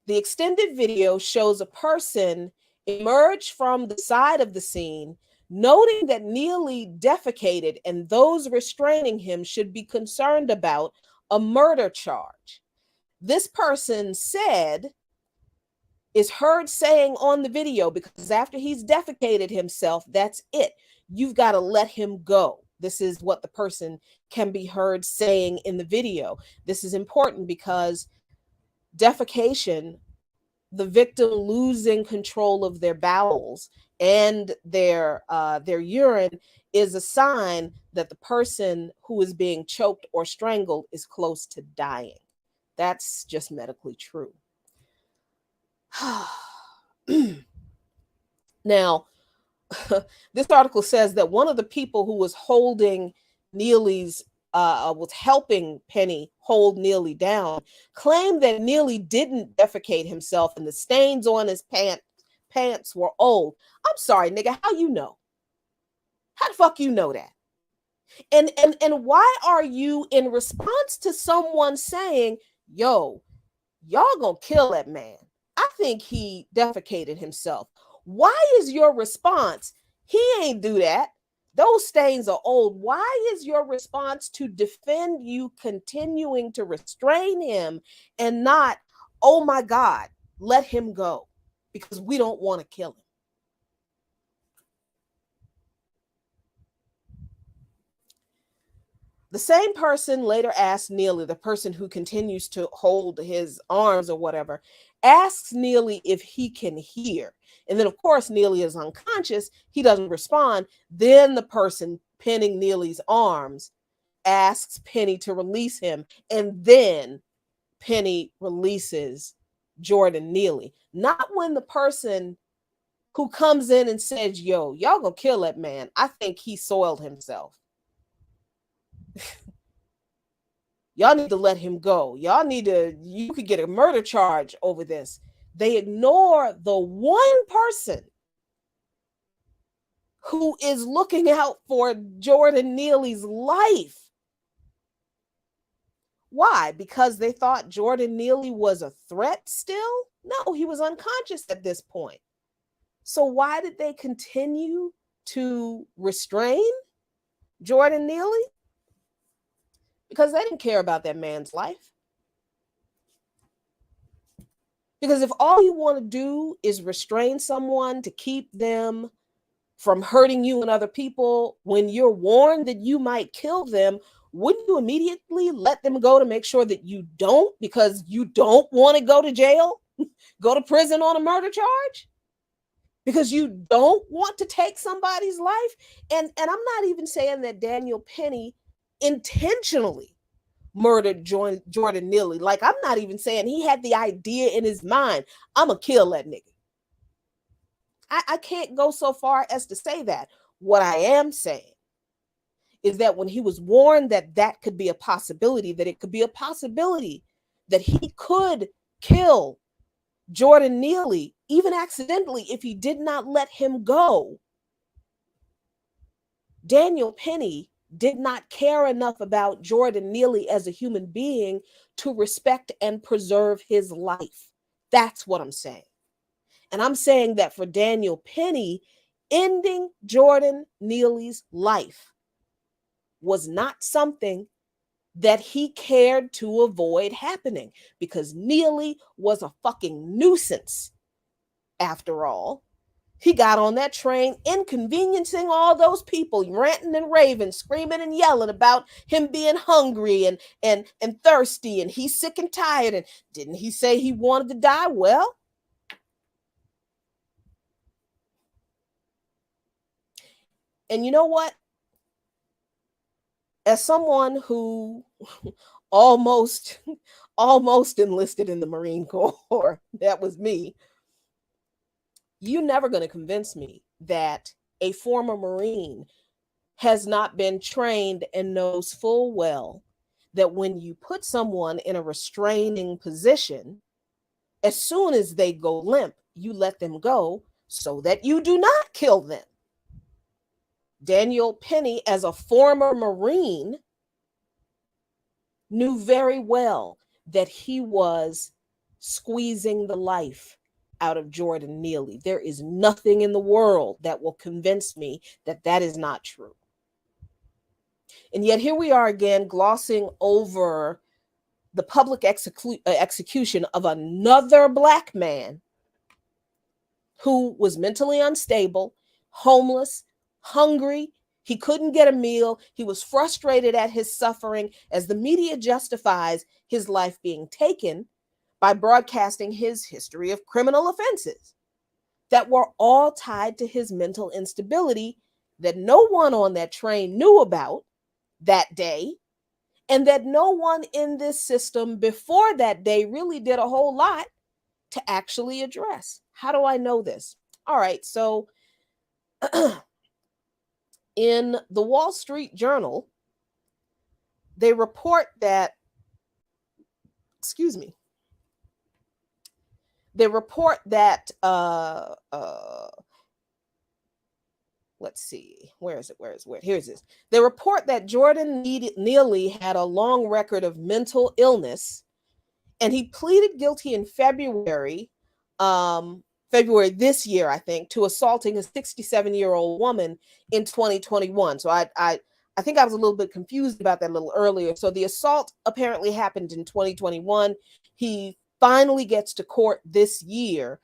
extended video shows a person emerge from the side of the scene, noting that Neely defecated and those restraining him should be concerned about a murder charge. This person is heard saying on the video, because after he's defecated himself, that's it. You've got to let him go. This is what the person can be heard saying in the video. This is important because defecation, the victim losing control of their bowels and their urine, is a sign that the person who is being choked or strangled is close to dying. That's just medically true. Now, this article says that one of the people who was holding Neely's was helping Penny hold Neely down, claimed that Neely didn't defecate himself and the stains on his pants were old. I'm sorry, nigga, how you know? How the fuck you know that? And why are you, in response to someone saying, yo, y'all gonna kill that man, I think he defecated himself, why is your response, he ain't do that, those stains are old? Why is your response to defend you continuing to restrain him and not, oh my God, let him go because we don't want to kill him? The same person later asked Neely, the person who continues to hold his arms or whatever, asks Neely if he can hear. And then, of course, Neely is unconscious. He doesn't respond. Then the person pinning Neely's arms asks Penny to release him. And then Penny releases Jordan Neely. Not when the person who comes in and says, yo, y'all gonna kill that man, I think he soiled himself. Y'all need to let him go. You could get a murder charge over this. They ignore the one person who is looking out for Jordan Neely's life. Why? Because they thought Jordan Neely was a threat still? No, he was unconscious at this point. So why did they continue to restrain Jordan Neely? Because they didn't care about that man's life. Because if all you want to do is restrain someone to keep them from hurting you and other people, when you're warned that you might kill them, wouldn't you immediately let them go to make sure that you don't, because you don't want to go to jail, go to prison on a murder charge? Because you don't want to take somebody's life? And I'm not even saying that Daniel Penny intentionally murdered Jordan Neely. Like, I'm not even saying he had the idea in his mind, I'm gonna kill that nigga. I can't go so far as to say that. What I am saying is that when he was warned that that could be a possibility, that it could be a possibility that he could kill Jordan Neely, even accidentally, if he did not let him go, Daniel Penny did not care enough about Jordan Neely as a human being to respect and preserve his life. That's what I'm saying. And I'm saying that for Daniel Penny, ending Jordan Neely's life was not something that he cared to avoid happening, because Neely was a fucking nuisance after all. He got on that train inconveniencing all those people, ranting and raving, screaming and yelling about him being hungry and thirsty, and he's sick and tired. And didn't he say he wanted to die? Well, and you know what? As someone who almost almost enlisted in the Marine Corps, that was me, you're never going to convince me that a former Marine has not been trained and knows full well that when you put someone in a restraining position, as soon as they go limp, you let them go so that you do not kill them. Daniel Penny, as a former Marine, knew very well that he was squeezing the life out of Jordan Neely. There is nothing in the world that will convince me that that is not true. And yet here we are again, glossing over the public execution of another Black man who was mentally unstable, homeless, hungry. He couldn't get a meal. He was frustrated at his suffering as the media justifies his life being taken by broadcasting his history of criminal offenses that were all tied to his mental instability that no one on that train knew about that day, and that no one in this system before that day really did a whole lot to actually address. How do I know this? All right, so in the Wall Street Journal, they report that, excuse me, they report that, let's see, where is it? Here's this. They report that Jordan Neely had a long record of mental illness, and he pleaded guilty in February this year, I think, to assaulting a 67-year-old woman in 2021. So I think I was a little bit confused about that a little earlier. So the assault apparently happened in 2021. He finally gets to court this year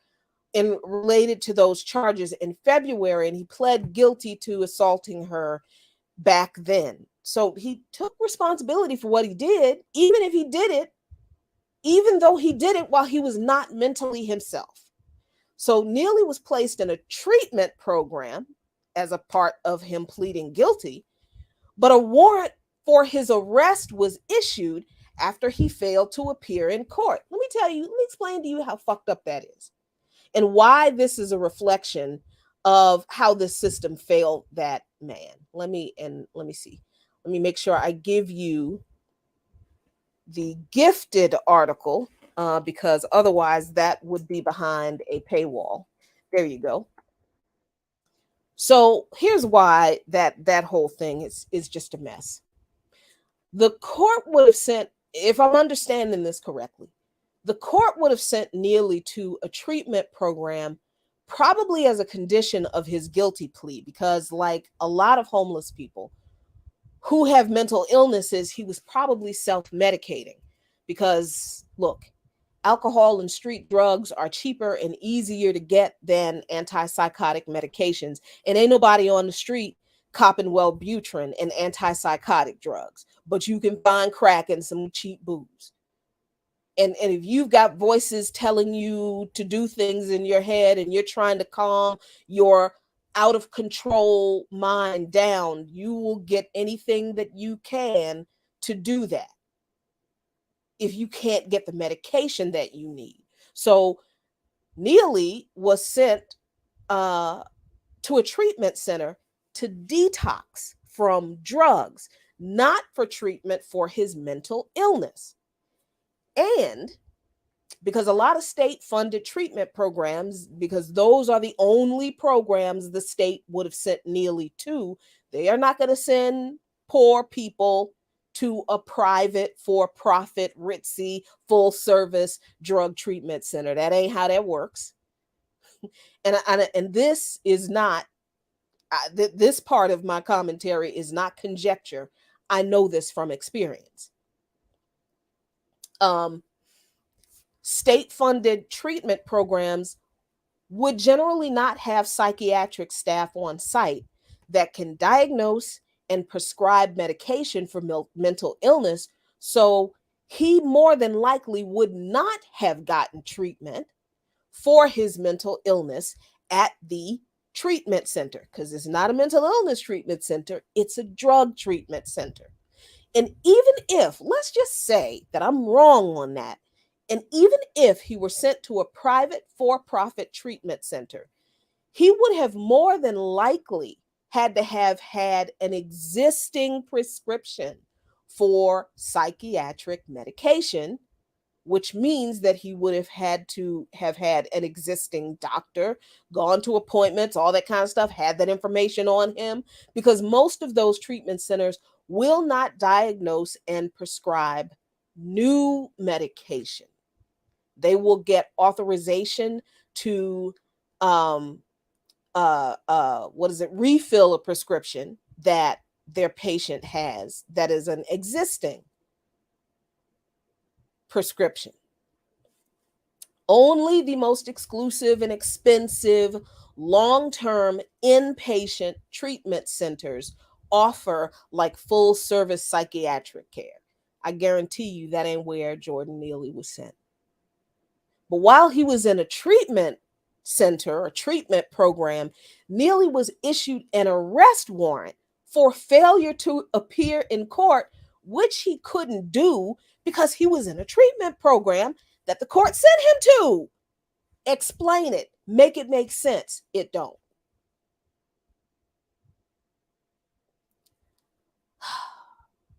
and related to those charges in February, and he pled guilty to assaulting her back then. So he took responsibility for what he did, even if he did it, even though he did it while he was not mentally himself. So Neely was placed in a treatment program as a part of him pleading guilty, but a warrant for his arrest was issued after he failed to appear in court. Let me explain to you how fucked up that is and why this is a reflection of how the system failed that man. Let me see. Let me make sure I give you the Gifted article, because otherwise that would be behind a paywall. There you go. So here's why that whole thing is just a mess. The court would have sent, if I'm understanding this correctly, the court would have sent Neely to a treatment program probably as a condition of his guilty plea, because like a lot of homeless people who have mental illnesses, he was probably self-medicating because, look, alcohol and street drugs are cheaper and easier to get than antipsychotic medications. And ain't nobody on the street copping Wellbutrin and antipsychotic drugs, but you can find crack and some cheap booze. And if you've got voices telling you to do things in your head and you're trying to calm your out of control mind down, you will get anything that you can to do that if you can't get the medication that you need. So Neely was sent to a treatment center to detox from drugs, not for treatment for his mental illness. And because a lot of state funded treatment programs, because those are the only programs the state would have sent Neely to, they are not going to send poor people to a private, for profit, ritzy, full service drug treatment center. That ain't how that works. And this is not, this part of my commentary is not conjecture. I know this from experience. Um, State funded treatment programs would generally not have psychiatric staff on site that can diagnose and prescribe medication for mental illness. So he more than likely would not have gotten treatment for his mental illness at the treatment center, because it's not a mental illness treatment center, it's a drug treatment center. And even if, let's just say that I'm wrong on that, and even if he were sent to a private for profit treatment center, he would have more than likely had to have had an existing prescription for psychiatric medication, which means that he would have had to have had an existing doctor, gone to appointments, all that kind of stuff, had that information on him, because most of those treatment centers will not diagnose and prescribe new medication. They will get authorization to um what is it, refill a prescription that their patient has that is an existing prescription. Only the most exclusive and expensive long-term inpatient treatment centers offer like full service psychiatric care. I guarantee you that ain't where Jordan Neely was sent. But while he was in a treatment center or treatment program, Neely was issued an arrest warrant for failure to appear in court, which he couldn't do because he was in a treatment program that the court sent him to. Explain it, make it make sense. It don't.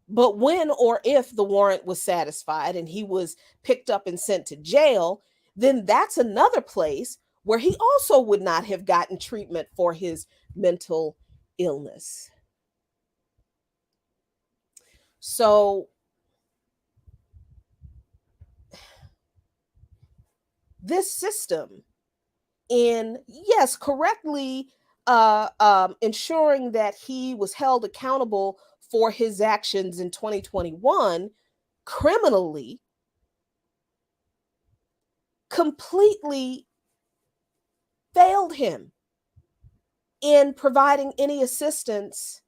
But when or if the warrant was satisfied and he was picked up and sent to jail, then that's another place where he also would not have gotten treatment for his mental illness. So this system, in, yes, correctly ensuring that he was held accountable for his actions in 2021, criminally, completely failed him in providing any assistance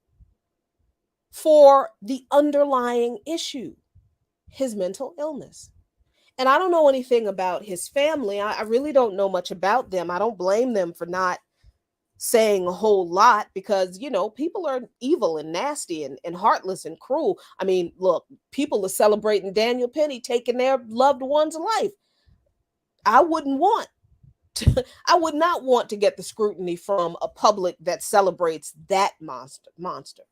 for the underlying issue, his mental illness. And I don't know anything about his family. I really don't know much about them. I don't blame them for not saying a whole lot because, people are evil and nasty and heartless and cruel. I mean, look, people are celebrating Daniel Penny taking their loved one's life. I wouldn't want I would not want to get the scrutiny from a public that celebrates that monster.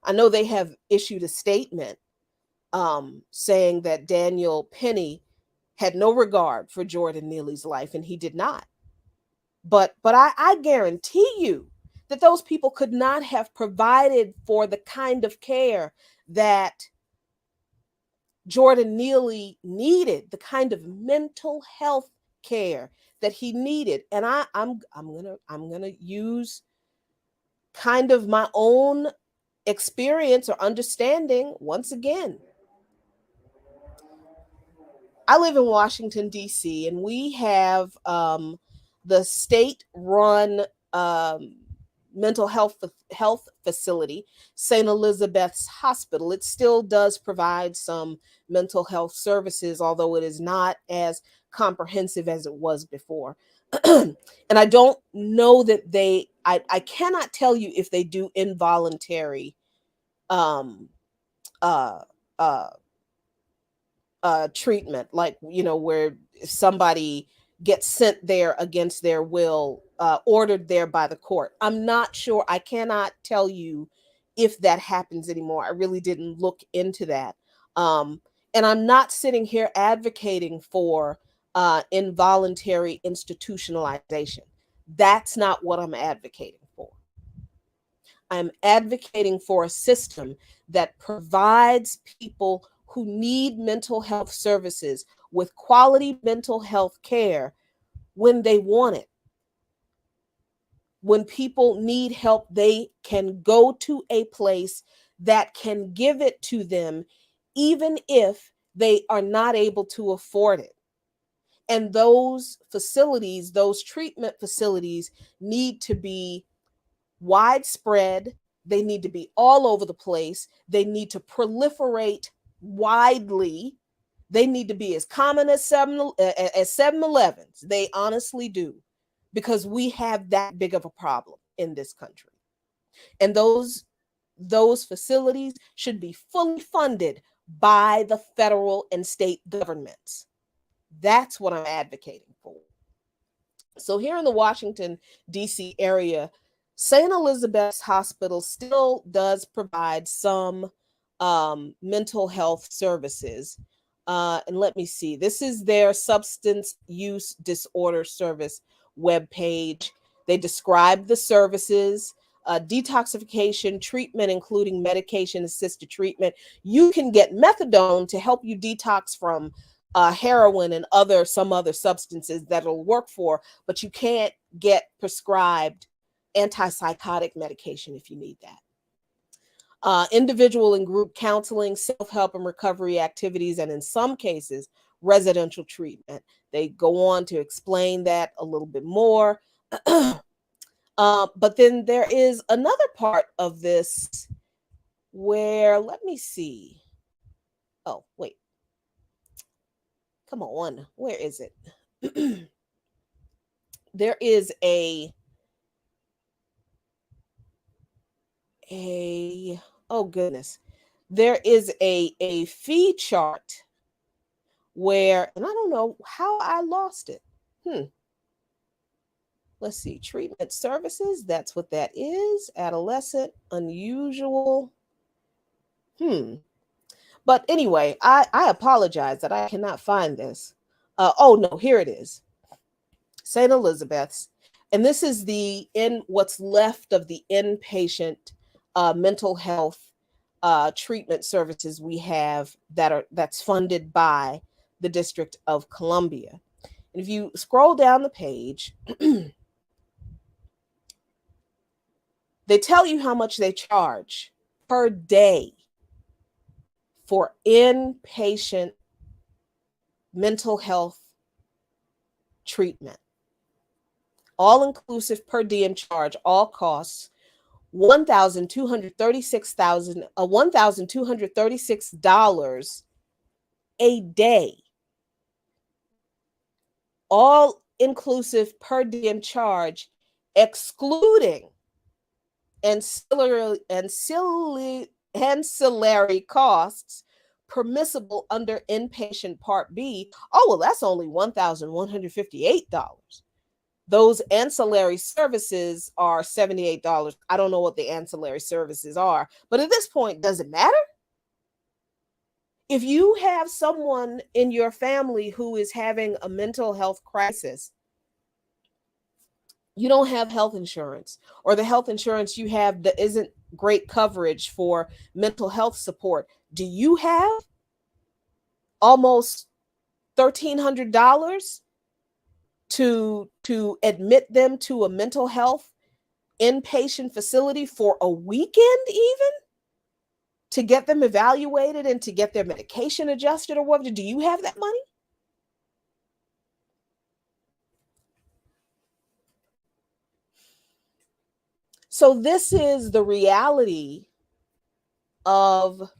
I know they have issued a statement saying that Daniel Penny had no regard for Jordan Neely's life, and he did not. But I guarantee you that those people could not have provided for the kind of care that Jordan Neely needed, the kind of mental health care that he needed. And I'm gonna use kind of my own experience or understanding once again. I live in Washington, D.C., and we have the state run mental health facility, St. Elizabeth's Hospital. It still does provide some mental health services, although it is not as comprehensive as it was before. And I don't know that I cannot tell you if they do involuntary um, uh, uh, treatment, like, where somebody gets sent there against their will, ordered there by the court. I'm not sure. I cannot tell you if that happens anymore. I really didn't look into that. And I'm not sitting here advocating for involuntary institutionalization. That's not what I'm advocating for. I'm advocating for a system that provides people who need mental health services with quality mental health care when they want it. When people need help, they can go to a place that can give it to them, even if they are not able to afford it. And those facilities, those treatment facilities, need to be widespread. They need to be all over the place. They need to proliferate widely. They need to be as common as 7-Elevens. They honestly do, because we have that big of a problem in this country. And those facilities should be fully funded by the federal and state governments. That's what I'm advocating for. So here in the Washington, D.C. area, St. Elizabeth's Hospital still does provide some mental health services. And let me see, this is their substance use disorder service webpage. They describe the services, detoxification treatment, including medication assisted treatment. You can get methadone to help you detox from heroin and some other substances that'll work for, but you can't get prescribed antipsychotic medication if you need that. Individual and group counseling, self-help and recovery activities, and in some cases, residential treatment. They go on to explain that a little bit more. But then there is another part of this where, let me see. Oh, wait. Come on. Where is it? There is a oh goodness. There is a fee chart where, and I don't know how I lost it. Let's see, treatment services, that's what that is. Adolescent, unusual. But anyway, I apologize that I cannot find this. Oh no, here it is. St. Elizabeth's. And this is what's left of the inpatient mental health treatment services we have that's funded by the District of Columbia. And if you scroll down the page, they tell you how much they charge per day for inpatient mental health treatment. All inclusive per diem charge, all costs, $1,236 a day. All inclusive per diem charge, excluding ancillary costs permissible under inpatient Part B. Oh, well, that's only $1,158. Those ancillary services are $78. I don't know what the ancillary services are, but at this point, does it matter? If you have someone in your family who is having a mental health crisis, you don't have health insurance, or the health insurance you have that isn't great coverage for mental health support, do you have almost $1,300 to admit them to a mental health inpatient facility for a weekend, even to get them evaluated and to get their medication adjusted or whatever? Do you have that money? So this is the reality of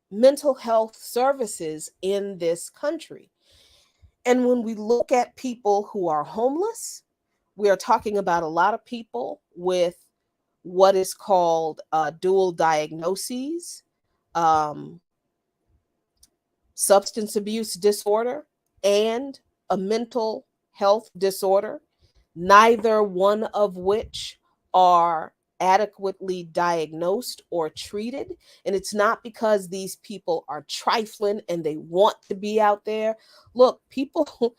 mental health services in this country. And when we look at people who are homeless, we are talking about a lot of people with what is called dual diagnoses, substance abuse disorder, and a mental health disorder, neither one of which are adequately diagnosed or treated. And it's not because these people are trifling and they want to be out there. Look, people,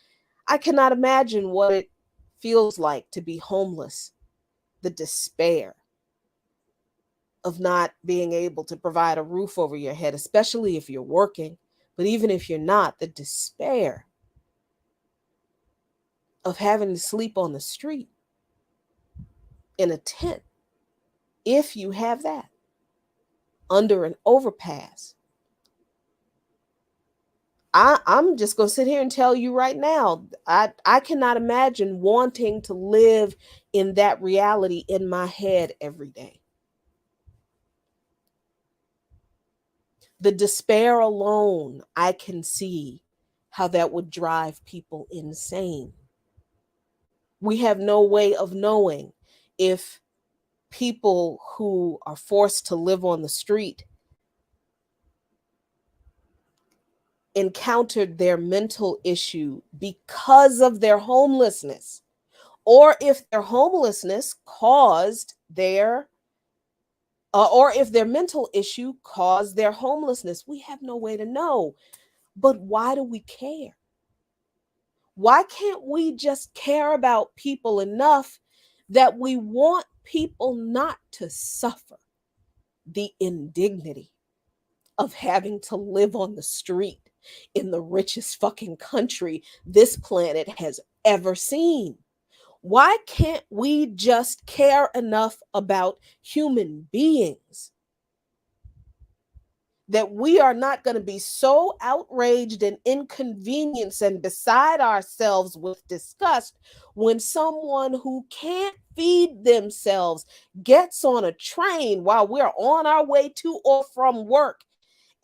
I cannot imagine what it feels like to be homeless. the despair of not being able to provide a roof over your head, especially if you're working. But even if you're not, the despair of having to sleep on the street in a tent, if you have that, under an overpass. I'm just going to sit here and tell you right now, I cannot imagine wanting to live in that reality in my head every day. The despair alone, I can see how that would drive people insane. We have no way of knowing if people who are forced to live on the street encountered their mental issue because of their homelessness, or if their homelessness caused their or if their mental issue caused their homelessness. We have no way to know. But why do we care? Why can't we just care about people enough that we want people not to suffer the indignity of having to live on the street in the richest fucking country this planet has ever seen? Why can't we just care enough about human beings that we are not going to be so outraged and inconvenienced and beside ourselves with disgust when someone who can't feed themselves gets on a train while we're on our way to or from work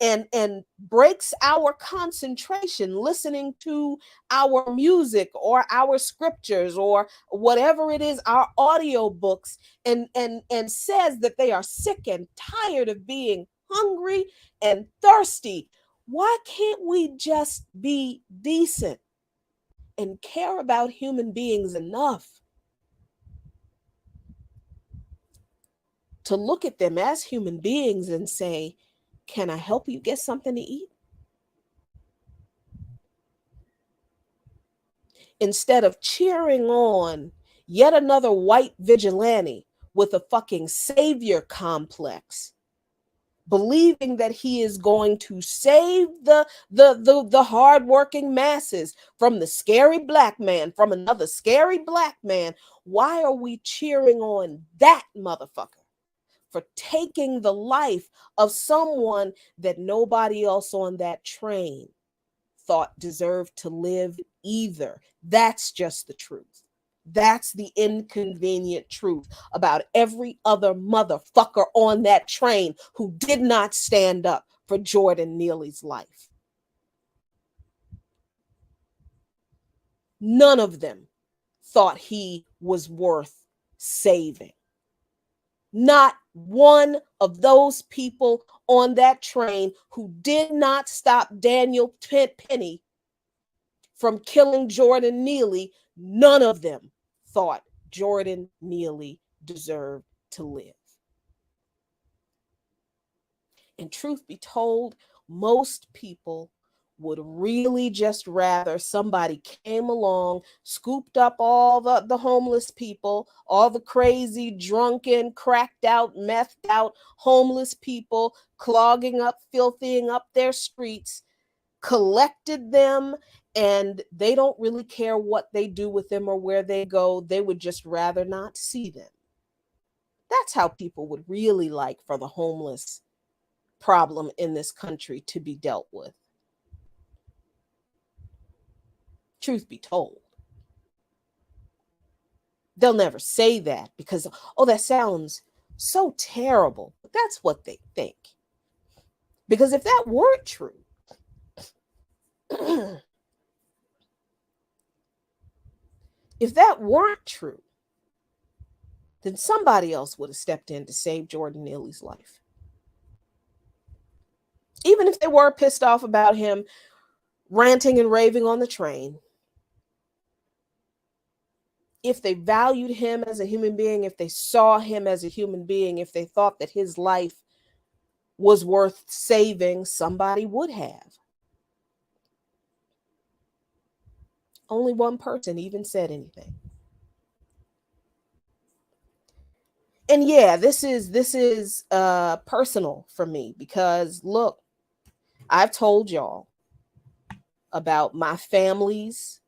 and breaks our concentration listening to our music or our scriptures or whatever it is, our audiobooks, and says that they are sick and tired of being hungry and thirsty? Why can't we just be decent and care about human beings enough to look at them as human beings and say, can I help you get something to eat? Instead of cheering on yet another white vigilante with a fucking savior complex, believing that he is going to save the hardworking masses from the scary black man, from another scary black man. Why are we cheering on that motherfucker for taking the life of someone that nobody else on that train thought deserved to live either? That's just the truth. That's the inconvenient truth about every other motherfucker on that train who did not stand up for Jordan Neely's life. None of them thought he was worth saving. Not one of those people on that train who did not stop Daniel Penny from killing Jordan Neely, none of them thought Jordan Neely deserved to live. And truth be told, most people would really just rather somebody came along, scooped up all the homeless people, all the crazy, drunken, cracked out, methed out homeless people, clogging up, filthying up their streets, collected them, and they don't really care what they do with them or where they go. They would just rather not see them. That's how people would really like for the homeless problem in this country to be dealt with. Truth be told, they'll never say that because, oh, that sounds so terrible. But that's what they think. Because if that weren't true, if that weren't true, then somebody else would have stepped in to save Jordan Neely's life. Even if they were pissed off about him ranting and raving on the train, if they valued him as a human being, if they saw him as a human being, if they thought that his life was worth saving, somebody would have. Only one person even said anything. And yeah, this is personal for me because look, I've told y'all about my family's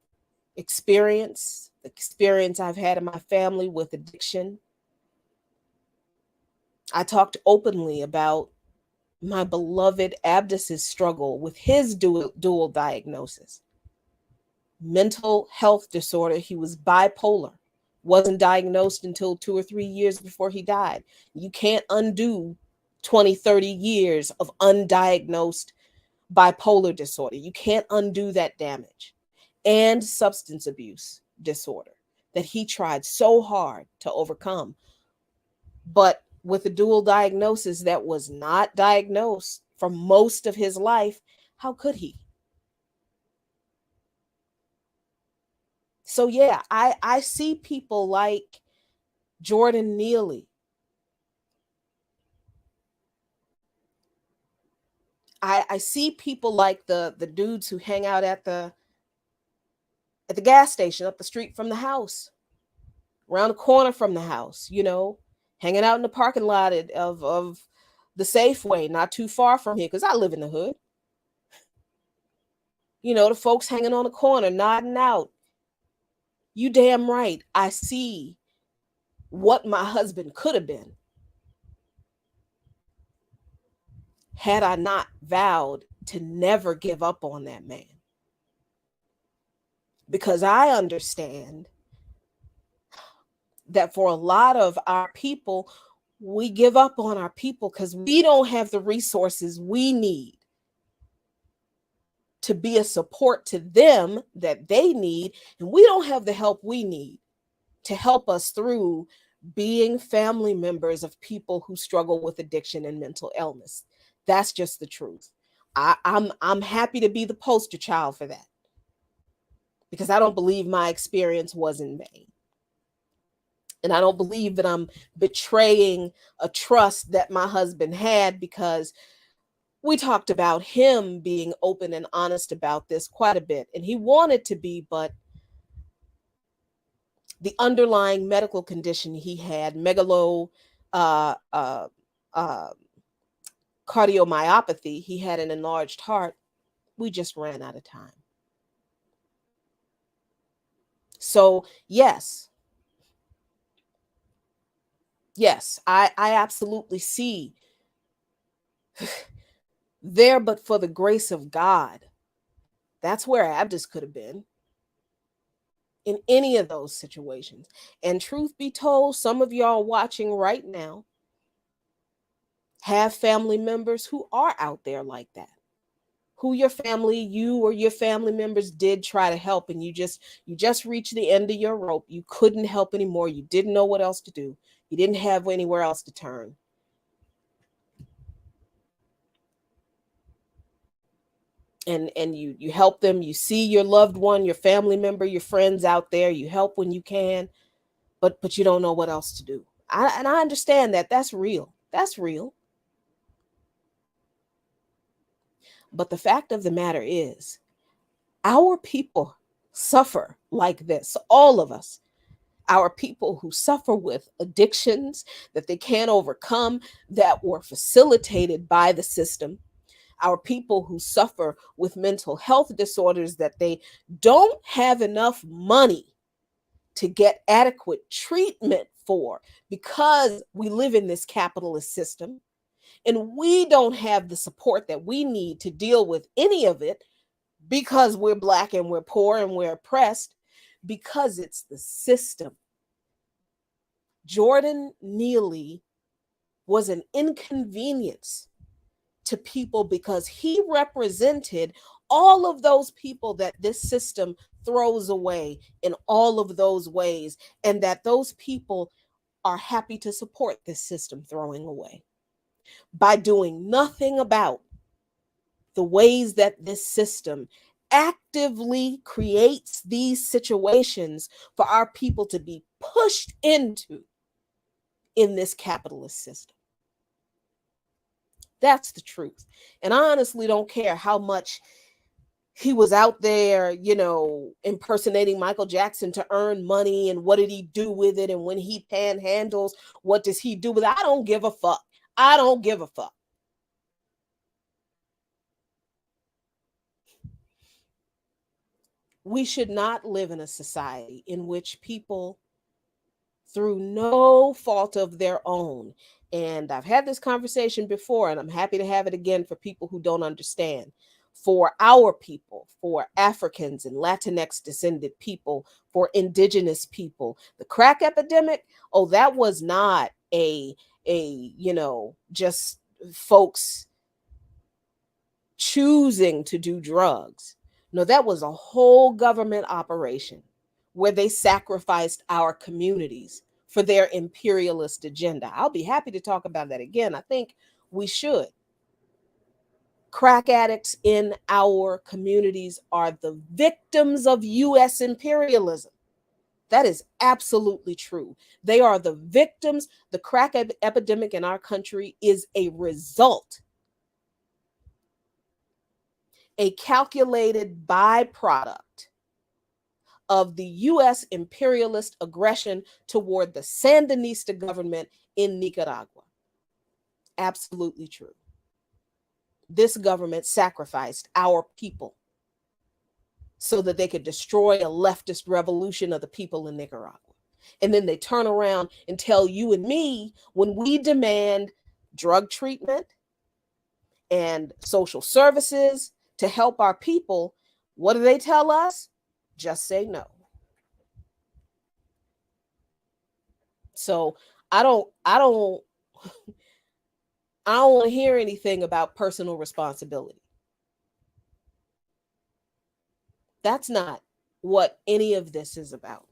experience, the experience I've had in my family with addiction. I talked openly about my beloved Abdus's struggle with his dual diagnosis, mental health disorder. He was bipolar, wasn't diagnosed until 2 or 3 years before he died. You can't undo 20, 30 years of undiagnosed bipolar disorder. You can't undo that damage. And substance abuse disorder that he tried so hard to overcome. But with a dual diagnosis that was not diagnosed for most of his life, how could he? So yeah, I see people like Jordan Neely. I see people like the dudes who hang out at the gas station up the street from the house, around the corner from the house, hanging out in the parking lot of the Safeway, not too far from here, because I live in the hood. The folks hanging on the corner, nodding out. You damn right. I see what my husband could have been had I not vowed to never give up on that man. Because I understand that for a lot of our people, we give up on our people because we don't have the resources we need to be a support to them that they need. And we don't have the help we need to help us through being family members of people who struggle with addiction and mental illness. That's just the truth. I'm happy to be the poster child for that because I don't believe my experience was in vain. And I don't believe that I'm betraying a trust that my husband had because we talked about him being open and honest about this quite a bit. And he wanted to be, but the underlying medical condition he had, uh, uh, uh, cardiomyopathy, he had an enlarged heart, we just ran out of time. So, yes, I absolutely see there, but for the grace of God, that's where Abdus could have been in any of those situations. And truth be told, some of y'all watching right now have family members who are out there like that. Who you or your family members did try to help, and you just reached the end of your rope. You couldn't help anymore. You didn't know what else to do. You didn't have anywhere else to turn. And you help them. You see your loved one, your family member, your friends out there. You help when you can, but you don't know what else to do. And I understand that. That's real. That's real. But the fact of the matter is, our people suffer like this. All of us. Our people who suffer with addictions that they can't overcome, that were facilitated by the system. Our people who suffer with mental health disorders that they don't have enough money to get adequate treatment for because we live in this capitalist system and we don't have the support that we need to deal with any of it because we're Black and we're poor and we're oppressed, because it's the system. Jordan Neely was an inconvenience to people because he represented all of those people that this system throws away in all of those ways, and that those people are happy to support this system throwing away by doing nothing about the ways that this system actively creates these situations for our people to be pushed into in this capitalist system. That's the truth. And I honestly don't care how much he was out there, impersonating Michael Jackson to earn money. And what did he do with it? And when he panhandles, what does he do with it? I don't give a fuck. I don't give a fuck. We should not live in a society in which people, through no fault of their own, and I've had this conversation before, and I'm happy to have it again for people who don't understand. For our people, for Africans and Latinx descended people, for indigenous people, the crack epidemic, oh, that was not just folks choosing to do drugs. No, that was a whole government operation where they sacrificed our communities for their imperialist agenda. I'll be happy to talk about that again. I think we should. Crack addicts in our communities are the victims of US imperialism. That is absolutely true. They are the victims. The crack epidemic in our country is a result, a calculated byproduct of the US imperialist aggression toward the Sandinista government in Nicaragua. Absolutely true. This government sacrificed our people so that they could destroy a leftist revolution of the people in Nicaragua. And then they turn around and tell you and me, when we demand drug treatment and social services to help our people, what do they tell us? Just say no. So I don't I don't I don't want to hear anything about personal responsibility. That's not what any of this is about.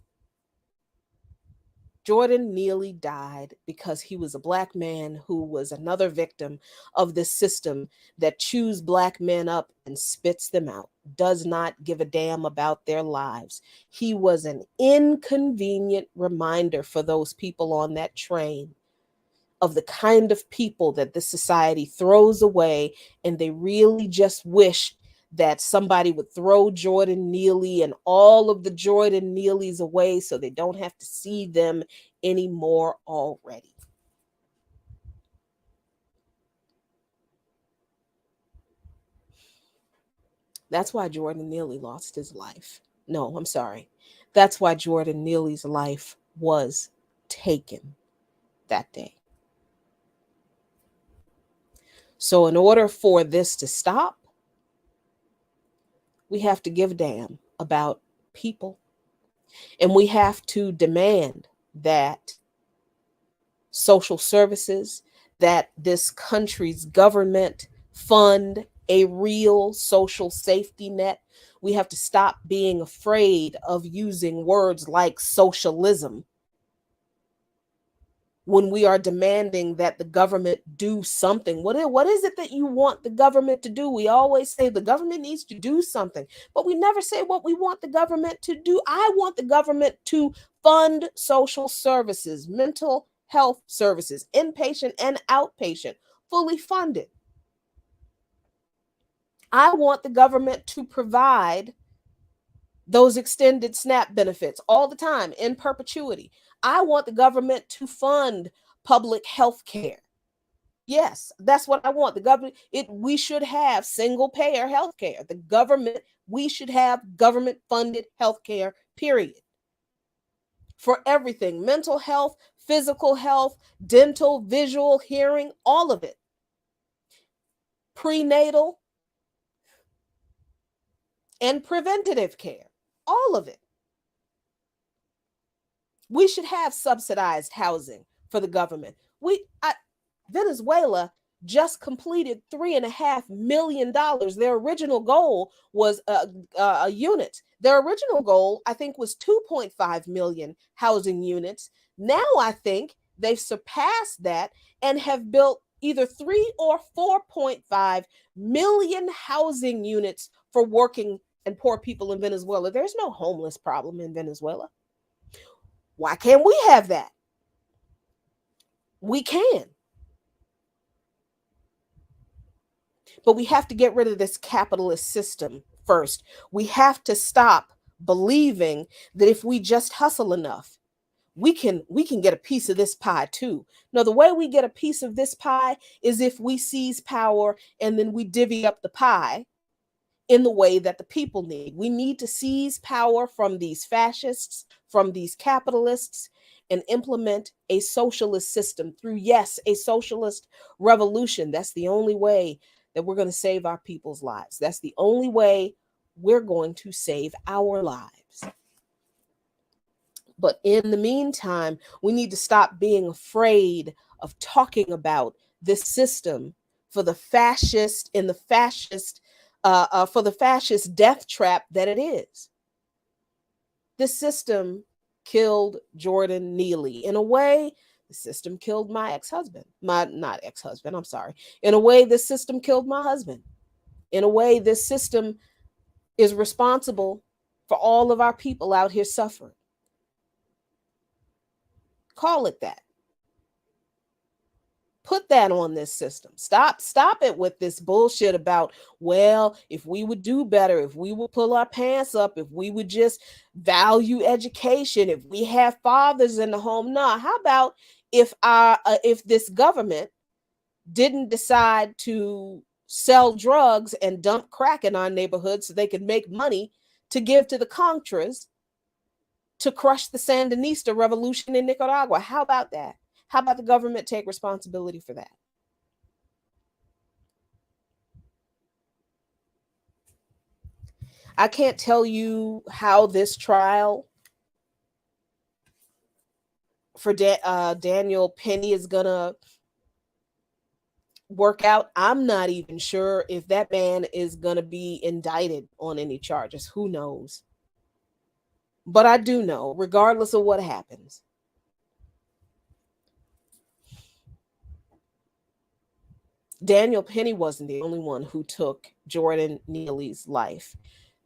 Jordan Neely died because he was a black man who was another victim of this system that chews black men up and spits them out, does not give a damn about their lives. He was an inconvenient reminder for those people on that train of the kind of people that this society throws away, and they really just wish that somebody would throw Jordan Neely and all of the Jordan Neelys away so they don't have to see them anymore already. That's why Jordan Neely lost his life. No, I'm sorry. That's why Jordan Neely's life was taken that day. So, in order for this to stop, we have to give a damn about people. And we have to demand that social services, that this country's government fund a real social safety net. We have to stop being afraid of using words like socialism when we are demanding that the government do something. What is it that you want the government to do? We always say the government needs to do something, but we never say what we want the government to do. I want the government to fund social services, mental health services, inpatient and outpatient, fully funded. I want the government to provide those extended SNAP benefits all the time in perpetuity. I want the government to fund public health care. Yes, that's what I want. The government, we should have single payer health care. The government, we should have government funded health care, period. For everything, mental health, physical health, dental, visual, hearing, all of it. Prenatal and preventative care, all of it. We should have subsidized housing for the government. Venezuela just completed $3.5 million. Their original goal was a unit. Their original goal, I think, was 2.5 million housing units. Now I think they've surpassed that and have built either 3 or 4.5 million housing units for working and poor people in Venezuela. There's no homeless problem in Venezuela. Why can't we have that? We can. But we have to get rid of this capitalist system first. We have to stop believing that if we just hustle enough, we can get a piece of this pie too. No, the way we get a piece of this pie is if we seize power and then we divvy up the pie in the way that the people need. We need to seize power from these fascists, from these capitalists, and implement a socialist system through, yes, a socialist revolution. That's the only way that we're going to save our people's lives. That's the only way we're going to save our lives. But in the meantime, we need to stop being afraid of talking about this system for the fascist in the fascist for the fascist death trap that it is. This system killed Jordan Neely. In a way, the system killed my ex-husband. My not ex-husband, I'm sorry. In a way, this system killed my husband. In a way, this system is responsible for all of our people out here suffering. Call it that. Put that on this system. Stop it with this bullshit about, well, if we would do better, if we would pull our pants up, if we would just value education, if we have fathers in the home. Nah, how about if this government didn't decide to sell drugs and dump crack in our neighborhoods so they could make money to give to the Contras to crush the Sandinista revolution in Nicaragua? How about that? How about the government take responsibility for that? I can't tell you how this trial for Daniel Penny is going to work out. I'm not even sure if that man is going to be indicted on any charges. Who knows? But I do know, regardless of what happens, Daniel Penny wasn't the only one who took Jordan Neely's life.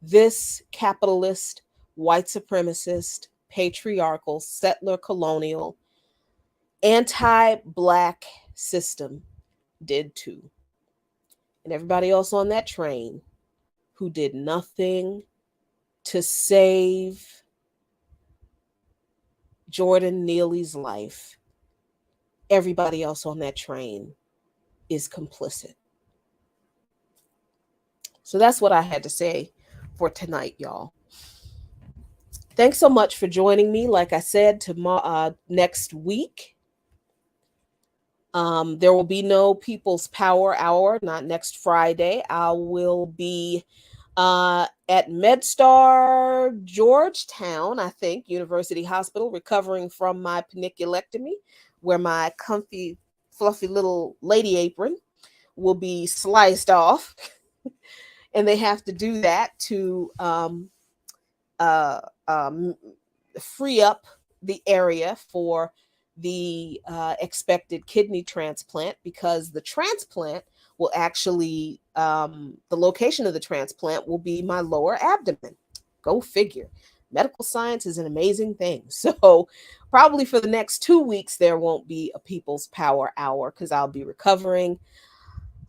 This capitalist, white supremacist, patriarchal, settler colonial, anti-Black system did too. And everybody else on that train who did nothing to save Jordan Neely's life, everybody else on that train is complicit. So that's what I had to say for tonight, y'all. Thanks so much for joining me. Like I said, next week, there will be no People's Power Hour, not next Friday. I will be at MedStar Georgetown, I think, University Hospital, recovering from my paniculectomy, where my comfy, fluffy little lady apron will be sliced off. And they have to do that to free up the area for the expected kidney transplant, because the transplant will actually, the location of the transplant will be my lower abdomen. Go figure. Medical science is an amazing thing. So probably for the next 2 weeks, there won't be a People's Power Hour because I'll be recovering.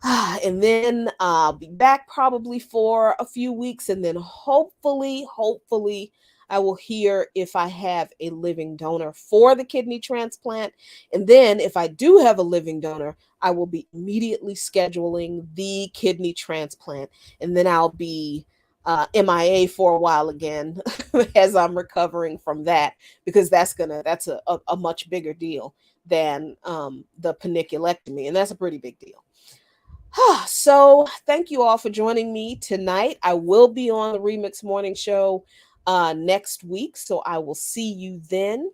And then I'll be back probably for a few weeks. And then hopefully, I will hear if I have a living donor for the kidney transplant. And then if I do have a living donor, I will be immediately scheduling the kidney transplant. And then I'll be MIA for a while again as I'm recovering from that, because that's a much bigger deal than the paniculectomy. And that's a pretty big deal. So thank you all for joining me tonight. I will be on the Remix Morning Show next week, so I will see you then.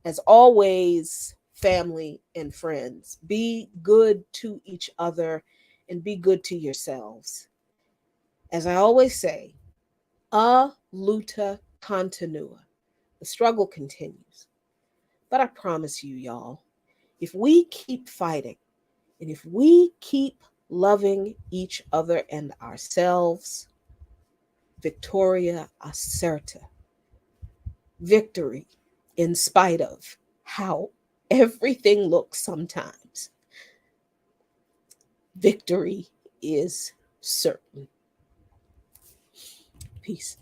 As always, family and friends, be good to each other and be good to yourselves. As I always say, a luta continua. The struggle continues. But I promise you, y'all, if we keep fighting and if we keep loving each other and ourselves, Victoria Acerta, victory in spite of how everything looks sometimes. Victory is certain. Peace.